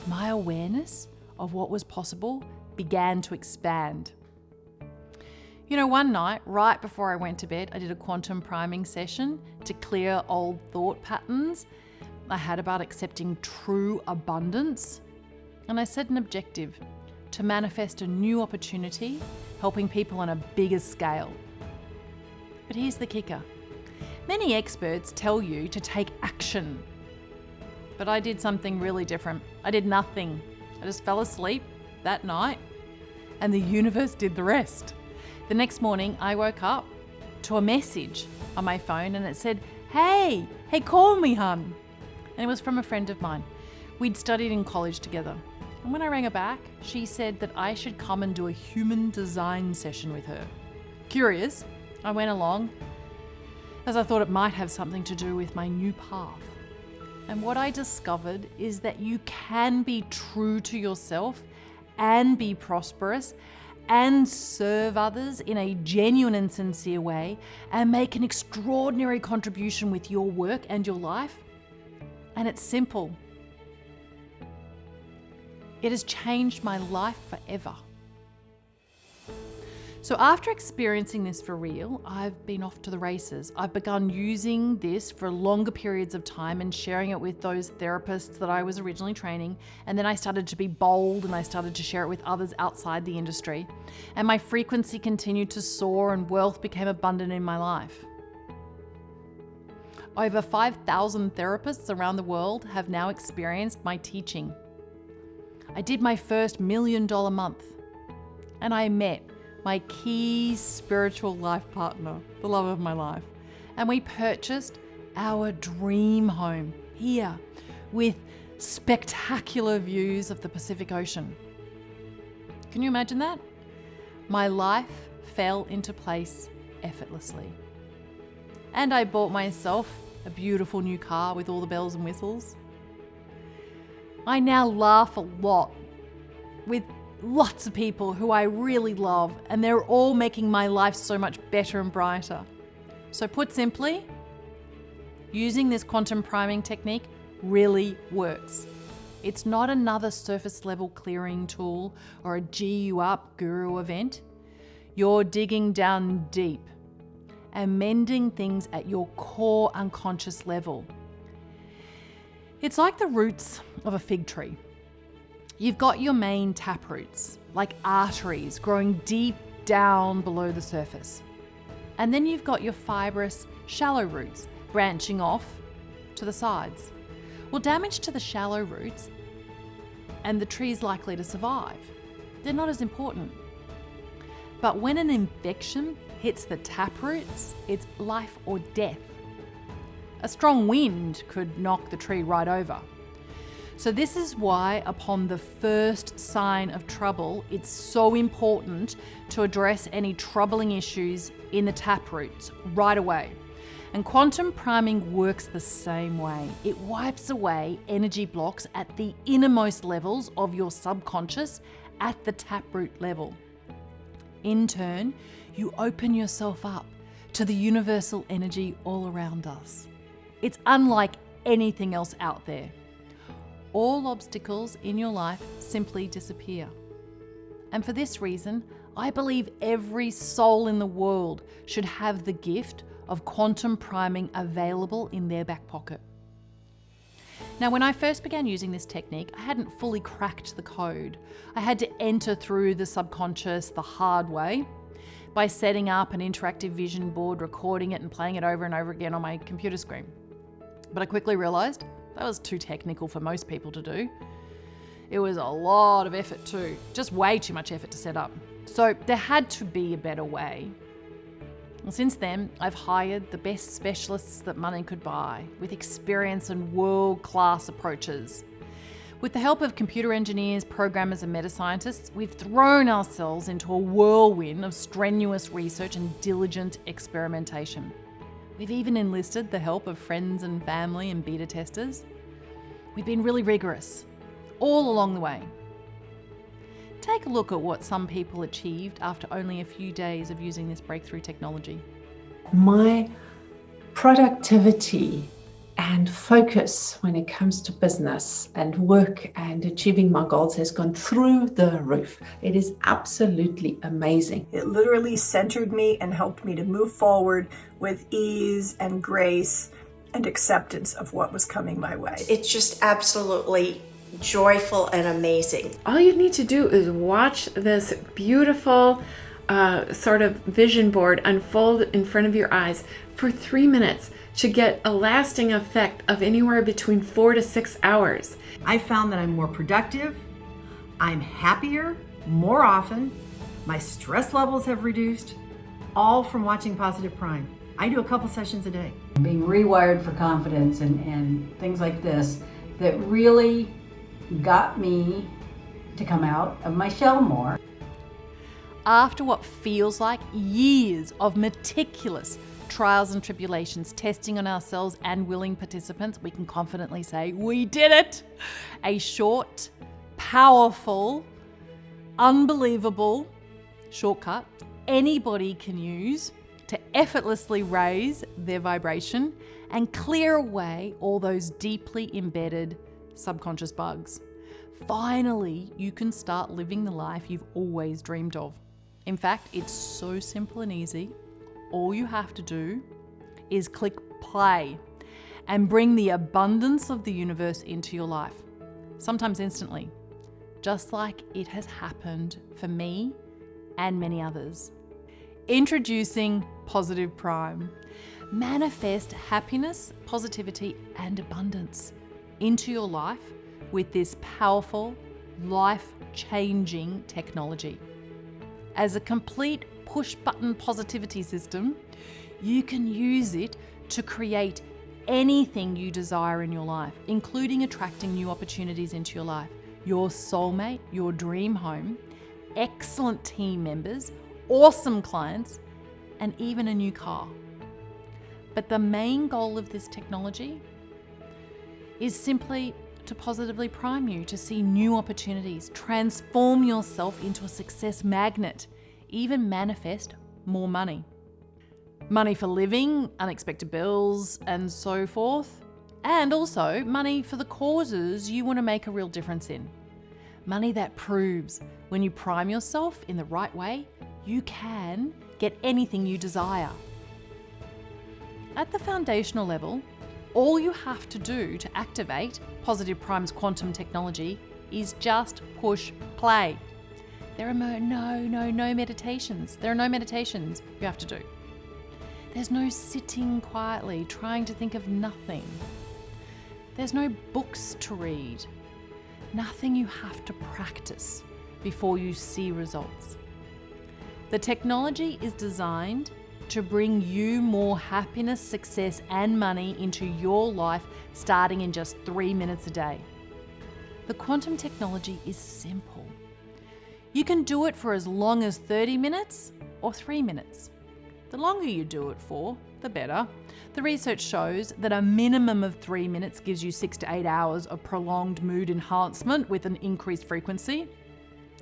Speaker 1: my awareness of what was possible began to expand. You know, one night, right before I went to bed, I did a quantum priming session to clear old thought patterns I had about accepting true abundance. And I set an objective to manifest a new opportunity, helping people on a bigger scale. But here's the kicker. Many experts tell you to take action. But I did something really different. I did nothing. I just fell asleep that night, and the universe did the rest. The next morning, I woke up to a message on my phone, and it said, hey, call me, hun. And it was from a friend of mine. We'd studied in college together. And when I rang her back, she said that I should come and do a human design session with her. Curious, I went along, as I thought it might have something to do with my new path. And what I discovered is that you can be true to yourself and be prosperous and serve others in a genuine and sincere way and make an extraordinary contribution with your work and your life. And it's simple. It has changed my life forever. So after experiencing this for real, I've been off to the races. I've begun using this for longer periods of time and sharing it with those therapists that I was originally training. And then I started to be bold and I started to share it with others outside the industry. And my frequency continued to soar and wealth became abundant in my life. Over 5,000 therapists around the world have now experienced my teaching. I did my first $1 million month, and I met my key spiritual life partner, the love of my life. And we purchased our dream home here with spectacular views of the Pacific Ocean. Can you imagine that? My life fell into place effortlessly. And I bought myself a beautiful new car with all the bells and whistles. I now laugh a lot with lots of people who I really love, and they're all making my life so much better and brighter. So put simply, using this quantum priming technique really works. It's not another surface level clearing tool or a G you up guru event. You're digging down deep and mending things at your core unconscious level. It's like the roots of a fig tree. You've got your main tap roots, like arteries growing deep down below the surface. And then you've got your fibrous, shallow roots branching off to the sides. Well, damage to the shallow roots and the tree's likely to survive. They're not as important. But when an infection hits the tap roots, it's life or death. A strong wind could knock the tree right over. So this is why upon the first sign of trouble, it's so important to address any troubling issues in the tap roots right away. And quantum priming works the same way. It wipes away energy blocks at the innermost levels of your subconscious at the taproot level. In turn, you open yourself up to the universal energy all around us. It's unlike anything else out there. All obstacles in your life simply disappear. And for this reason, I believe every soul in the world should have the gift of quantum priming available in their back pocket. Now, when I first began using this technique, I hadn't fully cracked the code. I had to enter through the subconscious the hard way by setting up an interactive vision board, recording it and playing it over and over again on my computer screen. But I quickly realized that was too technical for most people to do. It was a lot of effort too, just way too much effort to set up. So there had to be a better way. Well, since then, I've hired the best specialists that money could buy, with experience and world-class approaches. With the help of computer engineers, programmers, and meta-scientists, we've thrown ourselves into a whirlwind of strenuous research and diligent experimentation. We've even enlisted the help of friends and family and beta testers. We've been really rigorous, all along the way. Take a look at what some people achieved after only a few days of using this breakthrough technology.
Speaker 7: My productivity and focus when it comes to business and work and achieving my goals has gone through the roof. It is absolutely amazing.
Speaker 8: It literally centered me and helped me to move forward with ease and grace and acceptance of what was coming my way.
Speaker 9: It's just absolutely joyful and amazing.
Speaker 10: All you need to do is watch this beautiful sort of vision board unfold in front of your eyes for 3 minutes to get a lasting effect of anywhere between 4 to 6 hours.
Speaker 11: I found that I'm more productive, I'm happier more often, my stress levels have reduced, all from watching Positive Prime. I do a couple sessions a day.
Speaker 12: Being rewired for confidence and things like this that really got me to come out of my shell more.
Speaker 1: After what feels like years of meticulous trials and tribulations, testing on ourselves and willing participants, we can confidently say, we did it! A short, powerful, unbelievable shortcut anybody can use to effortlessly raise their vibration and clear away all those deeply embedded subconscious bugs. Finally, you can start living the life you've always dreamed of. In fact, it's so simple and easy. All you have to do is click play and bring the abundance of the universe into your life, sometimes instantly, just like it has happened for me and many others. Introducing Positive Prime. Manifest happiness, positivity, and abundance into your life with this powerful, life-changing technology. As a complete push-button positivity system, you can use it to create anything you desire in your life, including attracting new opportunities into your life, your soulmate, your dream home, excellent team members, awesome clients, and even a new car. But the main goal of this technology is simply to positively prime you to see new opportunities, transform yourself into a success magnet, even manifest more money. Money for living, unexpected bills, and so forth. And also money for the causes you want to make a real difference in. Money that proves when you prime yourself in the right way, you can get anything you desire. At the foundational level, all you have to do to activate Positive Prime's quantum technology is just push play. There are no meditations. There are no meditations you have to do. There's no sitting quietly trying to think of nothing. There's no books to read. Nothing you have to practice before you see results. The technology is designed to bring you more happiness, success, and money into your life starting in just 3 minutes a day. The quantum technology is simple. You can do it for as long as 30 minutes or 3 minutes. The longer you do it for, the better. The research shows that a minimum of 3 minutes gives you 6 to 8 hours of prolonged mood enhancement with an increased frequency,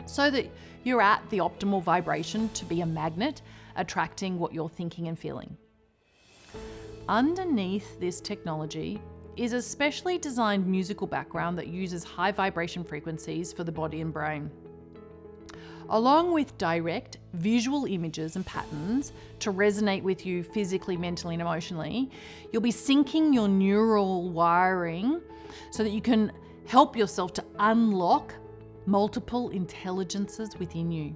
Speaker 1: so that you're at the optimal vibration to be a magnet, attracting what you're thinking and feeling. Underneath this technology is a specially designed musical background that uses high vibration frequencies for the body and brain, along with direct visual images and patterns to resonate with you physically, mentally, and emotionally. You'll be syncing your neural wiring so that you can help yourself to unlock multiple intelligences within you.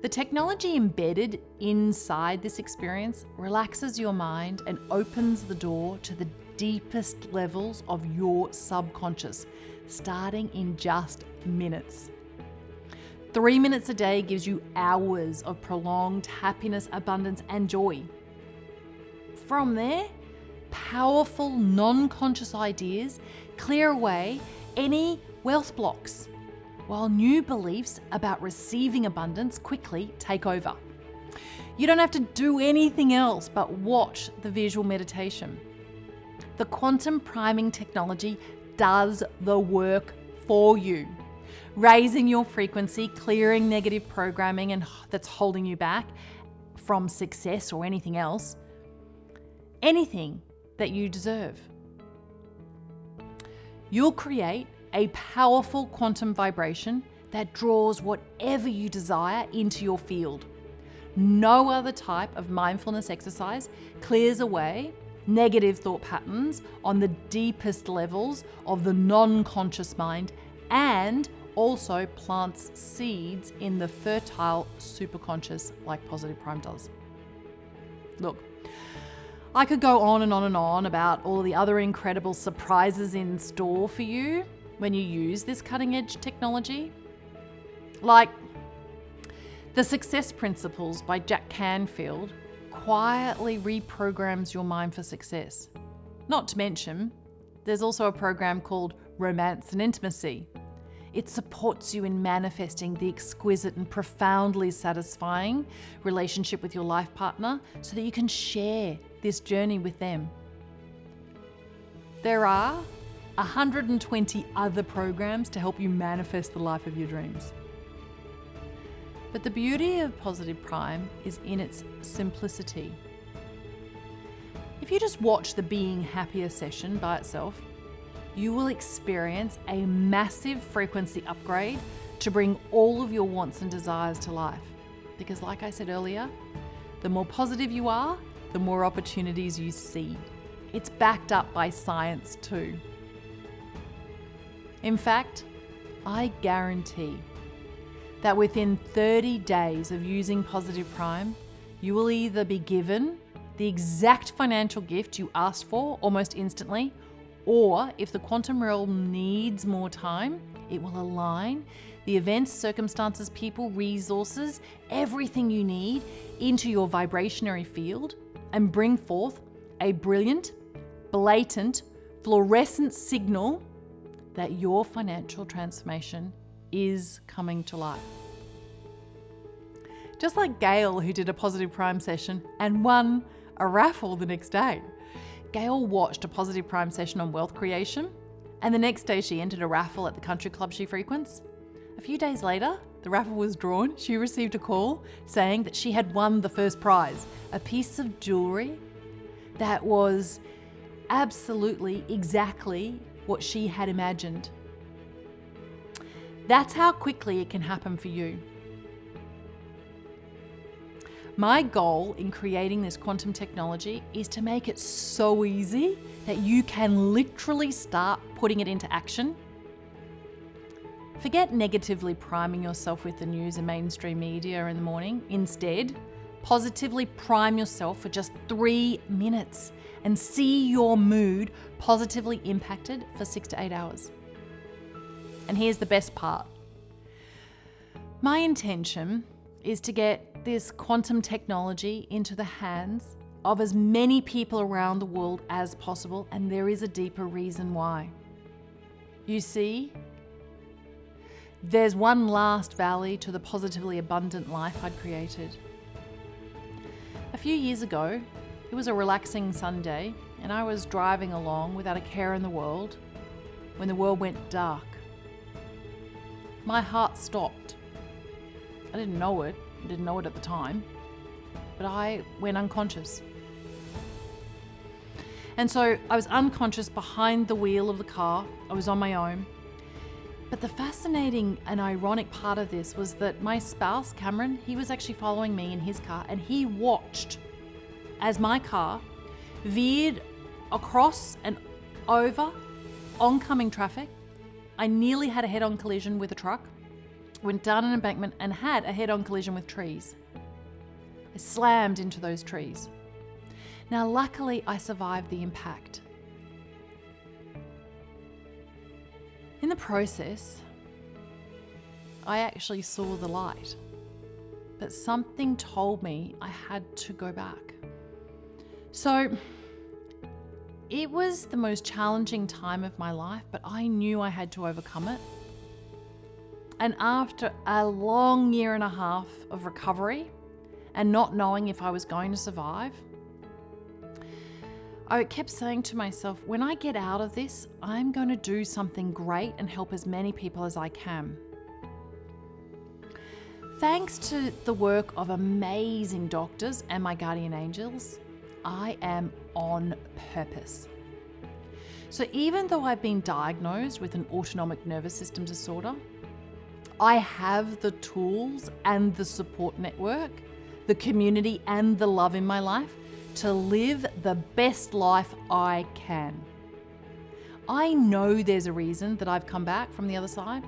Speaker 1: The technology embedded inside this experience relaxes your mind and opens the door to the deepest levels of your subconscious, starting in just minutes. 3 minutes a day gives you hours of prolonged happiness, abundance, and joy. From there, powerful non-conscious ideas clear away any wealth blocks, while new beliefs about receiving abundance quickly take over. You don't have to do anything else but watch the visual meditation. The quantum priming technology does the work for you, raising your frequency, clearing negative programming and that's holding you back from success or anything else, anything that you deserve. You'll create a powerful quantum vibration that draws whatever you desire into your field. No other type of mindfulness exercise clears away negative thought patterns on the deepest levels of the non-conscious mind and also plants seeds in the fertile superconscious like Positive Prime does. Look, I could go on and on and on about all the other incredible surprises in store for you when you use this cutting-edge technology. Like the Success Principles by Jack Canfield quietly reprograms your mind for success. Not to mention, there's also a program called Romance and Intimacy. It supports you in manifesting the exquisite and profoundly satisfying relationship with your life partner so that you can share this journey with them. There are 120 other programs to help you manifest the life of your dreams. But the beauty of Positive Prime is in its simplicity. If you just watch the Being Happier session by itself, you will experience a massive frequency upgrade to bring all of your wants and desires to life. Because like I said earlier, the more positive you are, the more opportunities you see. It's backed up by science too. In fact, I guarantee that within 30 days of using Positive Prime, you will either be given the exact financial gift you asked for almost instantly, or if the quantum realm needs more time, it will align the events, circumstances, people, resources, everything you need into your vibrationary field and bring forth a brilliant, blatant, fluorescent signal that your financial transformation is coming to life. Just like Gail, who did a Positive Prime session and won a raffle the next day. Gail watched a Positive Prime session on wealth creation, And the next day she entered a raffle at the country club she frequents. A few days later, the raffle was drawn. She received a call saying that she had won the first prize, a piece of jewelry that was absolutely exactly what she had imagined. That's how quickly it can happen for you. My goal in creating this quantum technology is to make it so easy that you can literally start putting it into action. Forget negatively priming yourself with the news and mainstream media in the morning. Instead, positively prime yourself for just 3 minutes and see your mood positively impacted for 6 to 8 hours. And here's the best part. My intention is to get this quantum technology into the hands of as many people around the world as possible, and there is a deeper reason why. You see, there's one last valley to the positively abundant life I'd created. A few years ago, it was a relaxing Sunday, and I was driving along without a care in the world when the world went dark. My heart stopped. I didn't know it at the time, but I went unconscious. And so I was unconscious behind the wheel of the car. I was on my own. But the fascinating and ironic part of this was that my spouse, Cameron, he was actually following me in his car, and he watched as my car veered across and over oncoming traffic. I nearly had a head-on collision with a truck, went down an embankment and had a head-on collision with trees. I slammed into those trees. Now, luckily, I survived the impact. In the process, I actually saw the light, but something told me I had to go back. So, it was the most challenging time of my life, but I knew I had to overcome it. And after a long 1.5 years of recovery and not knowing if I was going to survive, I kept saying to myself, when I get out of this, I'm going to do something great and help as many people as I can. Thanks to the work of amazing doctors and my guardian angels, I am on purpose. So even though I've been diagnosed with an autonomic nervous system disorder, I have the tools and the support network, the community and the love in my life to live the best life I can. I know there's a reason that I've come back from the other side,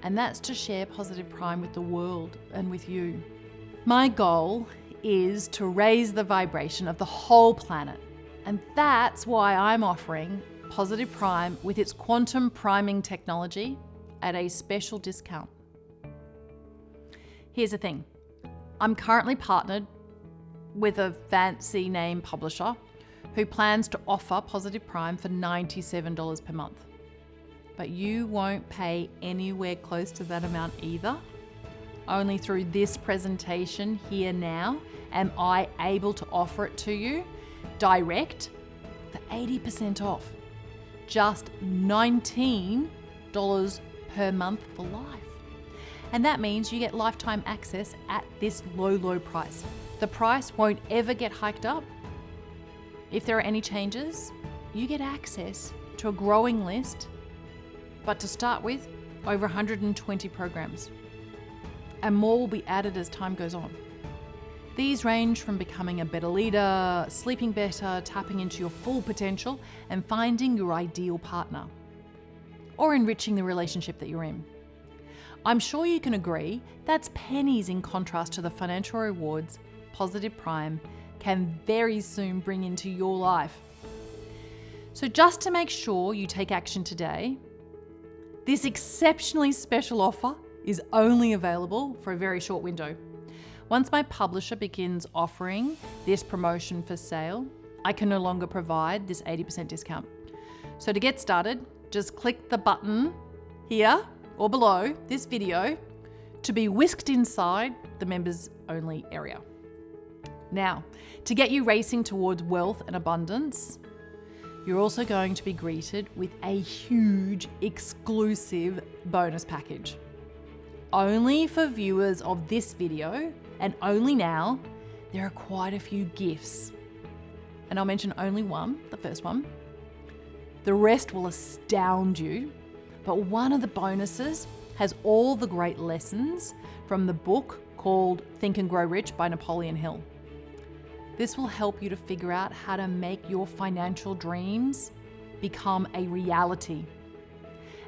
Speaker 1: and that's to share Positive Prime with the world and with you. My goal is to raise the vibration of the whole planet, and that's why I'm offering Positive Prime with its quantum priming technology at a special discount. Here's the thing. I'm currently partnered with a fancy name publisher who plans to offer Positive Prime for $97 per month. But you won't pay anywhere close to that amount either. Only through this presentation here now am I able to offer it to you direct for 80% off. Just $19 per month for life. And that means you get lifetime access at this low, low price. The price won't ever get hiked up. If there are any changes, you get access to a growing list, but to start with, over 120 programs. And more will be added as time goes on. These range from becoming a better leader, sleeping better, tapping into your full potential, and finding your ideal partner, or enriching the relationship that you're in. I'm sure you can agree that's pennies in contrast to the financial rewards Positive Prime can very soon bring into your life. So just to make sure you take action today, this exceptionally special offer is only available for a very short window. Once my publisher begins offering this promotion for sale, I can no longer provide this 80% discount. So to get started, just click the button here or below this video to be whisked inside the members only area. Now, to get you racing towards wealth and abundance, You're also going to be greeted with a huge exclusive bonus package. Only for viewers of this video, and only now, there are quite a few gifts. And I'll mention only one, the first one. The rest will astound you, but one of the bonuses has all the great lessons from the book called Think and Grow Rich by Napoleon Hill. This will help you to figure out how to make your financial dreams become a reality.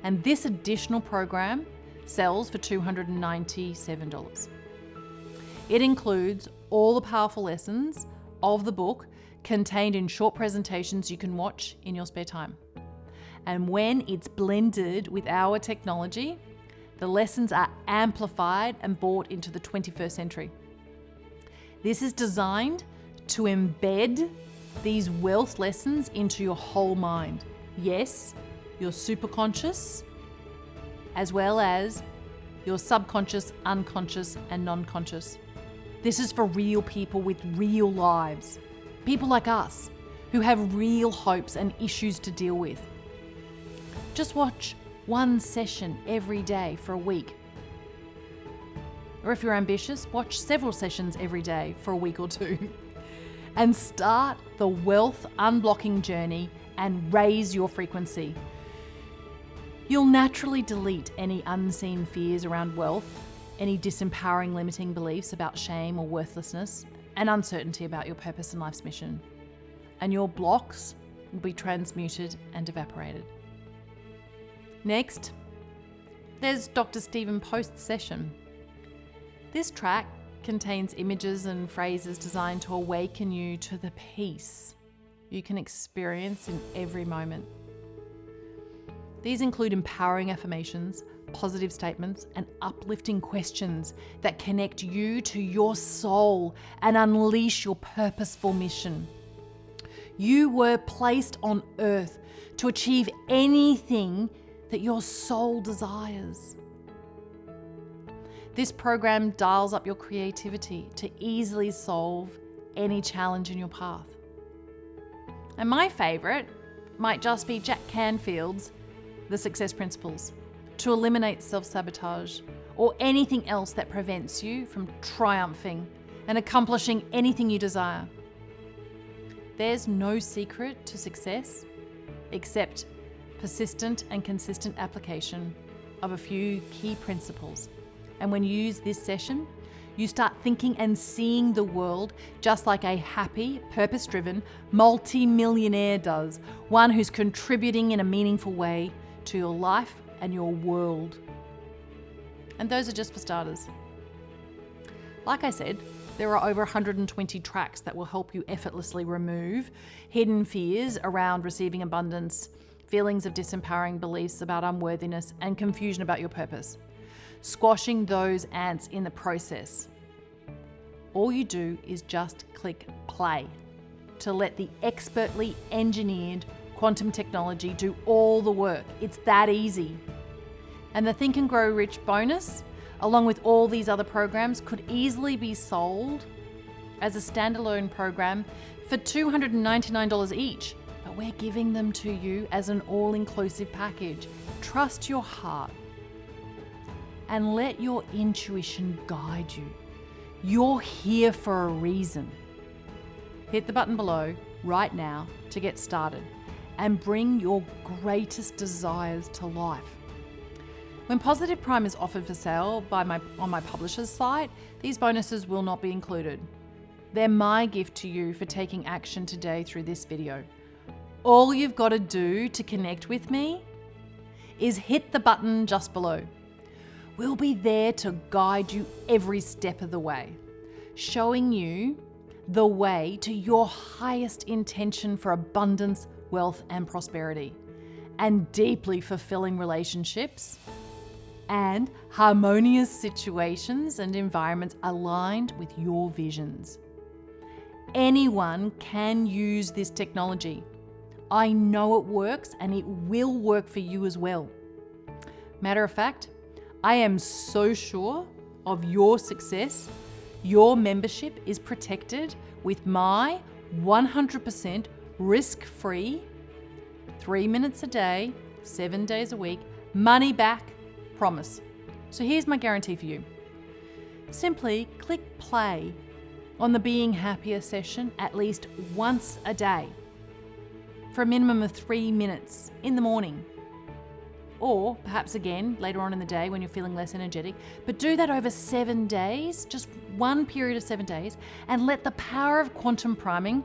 Speaker 1: And this additional program sells for $297. It includes all the powerful lessons of the book contained in short presentations you can watch in your spare time. And when it's blended with our technology, the lessons are amplified and brought into the 21st century. This is designed to embed these wealth lessons into your whole mind. Yes, your superconscious, as well as your subconscious, unconscious, and non-conscious. This is for real people with real lives. People like us who have real hopes and issues to deal with. Just watch one session every day for a week. Or if you're ambitious, watch several sessions every day for a week or two. And start the wealth unblocking journey and raise your frequency. You'll naturally delete any unseen fears around wealth, any disempowering limiting beliefs about shame or worthlessness, and uncertainty about your purpose and life's mission. And your blocks will be transmuted and evaporated. Next, there's Dr. Stephen Post's session. This track contains images and phrases designed to awaken you to the peace you can experience in every moment. These include empowering affirmations, positive statements, and uplifting questions that connect you to your soul and unleash your purposeful mission. You were placed on earth to achieve anything that your soul desires. This program dials up your creativity to easily solve any challenge in your path. And my favourite might just be Jack Canfield's The Success Principles, to eliminate self-sabotage or anything else that prevents you from triumphing and accomplishing anything you desire. There's no secret to success except persistent and consistent application of a few key principles. And when you use this session, you start thinking and seeing the world just like a happy, purpose-driven, multi-millionaire does, one who's contributing in a meaningful way to your life and your world. And those are just for starters. Like I said, there are over 120 tracks that will help you effortlessly remove hidden fears around receiving abundance, feelings of disempowering beliefs about unworthiness, and confusion about your purpose, squashing those ants in the process. All you do is just click play to let the expertly engineered quantum technology do all the work. It's that easy. And the Think and Grow Rich bonus, along with all these other programs, could easily be sold as a standalone program for $299 each. But we're giving them to you as an all-inclusive package. Trust your heart and let your intuition guide you. You're here for a reason. Hit the button below right now to get started and bring your greatest desires to life. When Positive Prime is offered for sale on my publisher's site, these bonuses will not be included. They're my gift to you for taking action today through this video. All you've got to do to connect with me is hit the button just below. We'll be there to guide you every step of the way, showing you the way to your highest intention for abundance, wealth, and prosperity, and deeply fulfilling relationships and harmonious situations and environments aligned with your visions. Anyone can use this technology. I know it works, and it will work for you as well. Matter of fact, I am so sure of your success. Your membership is protected with my 100% risk-free 3 minutes a day, 7 days a week, money back, promise. So here's my guarantee for you. Simply click play on the Being Happier session at least once a day for a minimum of 3 minutes in the morning. Or perhaps again later on in the day when you're feeling less energetic. But do that over 7 days, just one period of 7 days, and let the power of quantum priming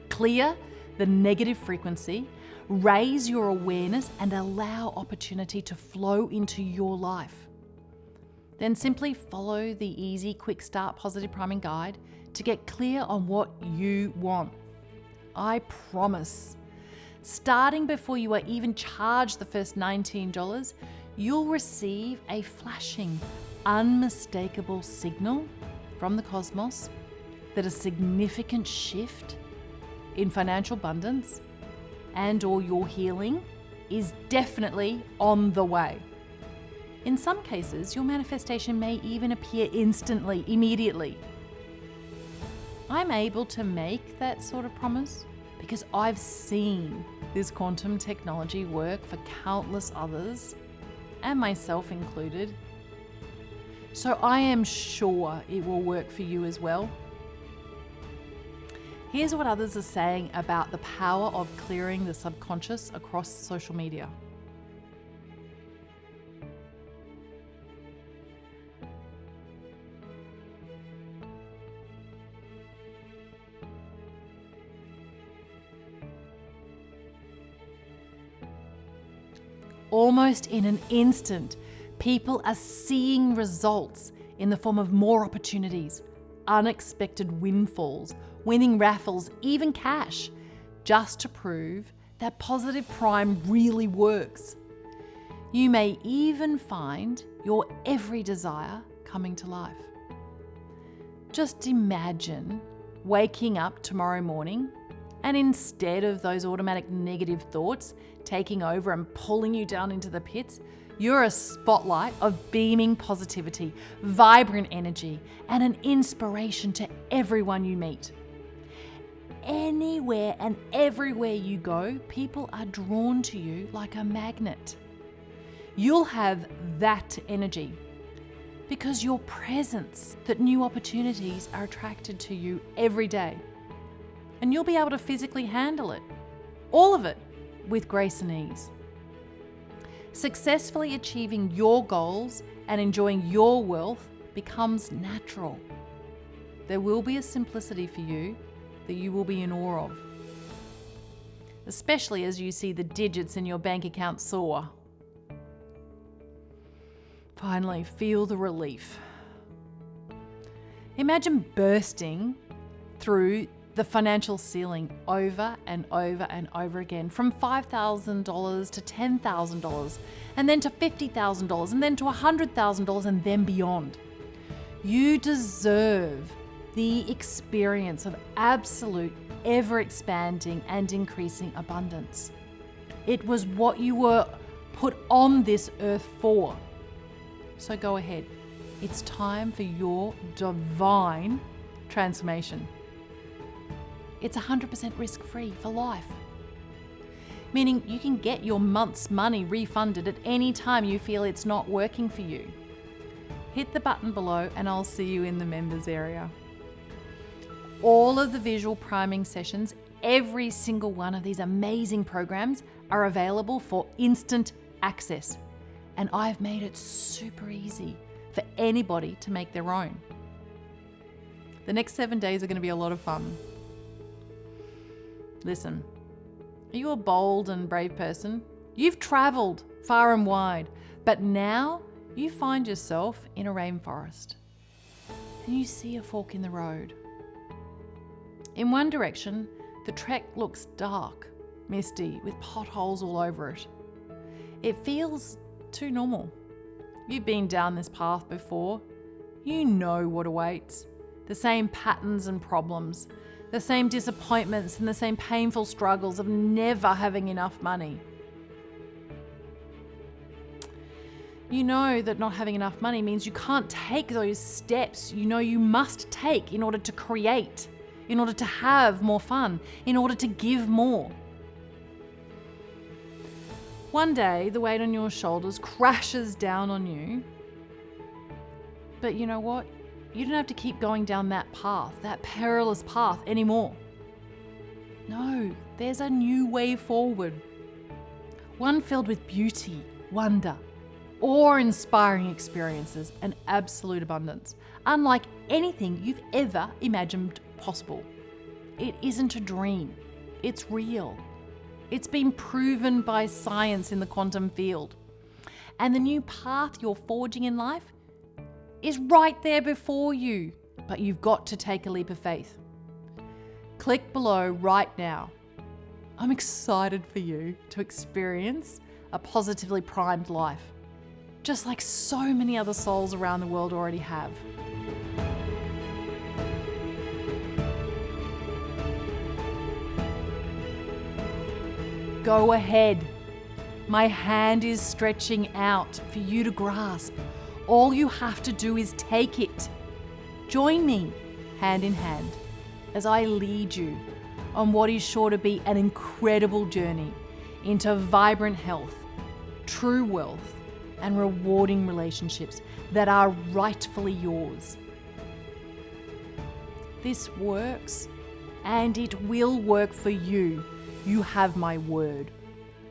Speaker 1: clear the negative frequency, raise your awareness, and allow opportunity to flow into your life. Then simply follow the easy quick start positive priming guide to get clear on what you want. I promise, starting before you are even charged the first $19, you'll receive a flashing, unmistakable signal from the cosmos that a significant shift in financial abundance and or your healing is definitely on the way. In some cases, your manifestation may even appear instantly, immediately. I'm able to make that sort of promise because I've seen this quantum technology work for countless others, and myself included. So I am sure it will work for you as well. Here's what others are saying about the power of clearing the subconscious across social media. Almost in an instant, people are seeing results in the form of more opportunities, unexpected windfalls, winning raffles, even cash, just to prove that positive prime really works. You may even find your every desire coming to life. Just imagine waking up tomorrow morning and instead of those automatic negative thoughts taking over and pulling you down into the pits, you're a spotlight of beaming positivity, vibrant energy, and an inspiration to everyone you meet. Anywhere and everywhere you go, people are drawn to you like a magnet. You'll have that energy because your presence, that new opportunities are attracted to you every day. And you'll be able to physically handle it, all of it, with grace and ease. Successfully achieving your goals and enjoying your wealth becomes natural. There will be a simplicity for you that you will be in awe of, especially as you see the digits in your bank account soar. Finally, feel the relief. Imagine bursting through the financial ceiling over and over and over again, from $5,000 to $10,000, and then to $50,000, and then to $100,000, and then beyond. You deserve the experience of absolute, ever-expanding and increasing abundance. It was what you were put on this earth for. So go ahead. It's time for your divine transformation. It's 100% risk-free for life, meaning you can get your month's money refunded at any time you feel it's not working for you. Hit the button below and I'll see you in the members area. All of the visual priming sessions, every single one of these amazing programs are available for instant access. And I've made it super easy for anybody to make their own. The next 7 days are going to be a lot of fun. Listen, are you a bold and brave person? You've traveled far and wide, but now you find yourself in a rainforest and you see a fork in the road. In one direction, the trek looks dark, misty, with potholes all over it. It feels too normal. You've been down this path before. You know what awaits. The same patterns and problems, the same disappointments and the same painful struggles of never having enough money. You know that not having enough money means you can't take those steps you know you must take in order to create, in order to have more fun, in order to give more. One day, the weight on your shoulders crashes down on you. But you know what? You don't have to keep going down that path, that perilous path anymore. No, there's a new way forward. One filled with beauty, wonder, awe-inspiring experiences, and absolute abundance, unlike anything you've ever imagined possible. It isn't a dream, it's real. It's been proven by science in the quantum field. And the new path you're forging in life is right there before you, but you've got to take a leap of faith. Click below right now. I'm excited for you to experience a positively primed life, just like so many other souls around the world already have. Go ahead. My hand is stretching out for you to grasp. All you have to do is take it. Join me, hand in hand, as I lead you on what is sure to be an incredible journey into vibrant health, true wealth, and rewarding relationships that are rightfully yours. This works, and it will work for you. You have my word.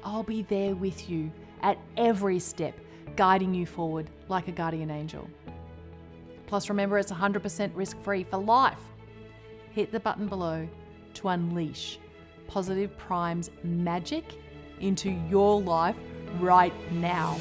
Speaker 1: I'll be there with you at every step, guiding you forward like a guardian angel. Plus, remember, it's 100% risk-free for life. Hit the button below to unleash Positive Prime's magic into your life right now.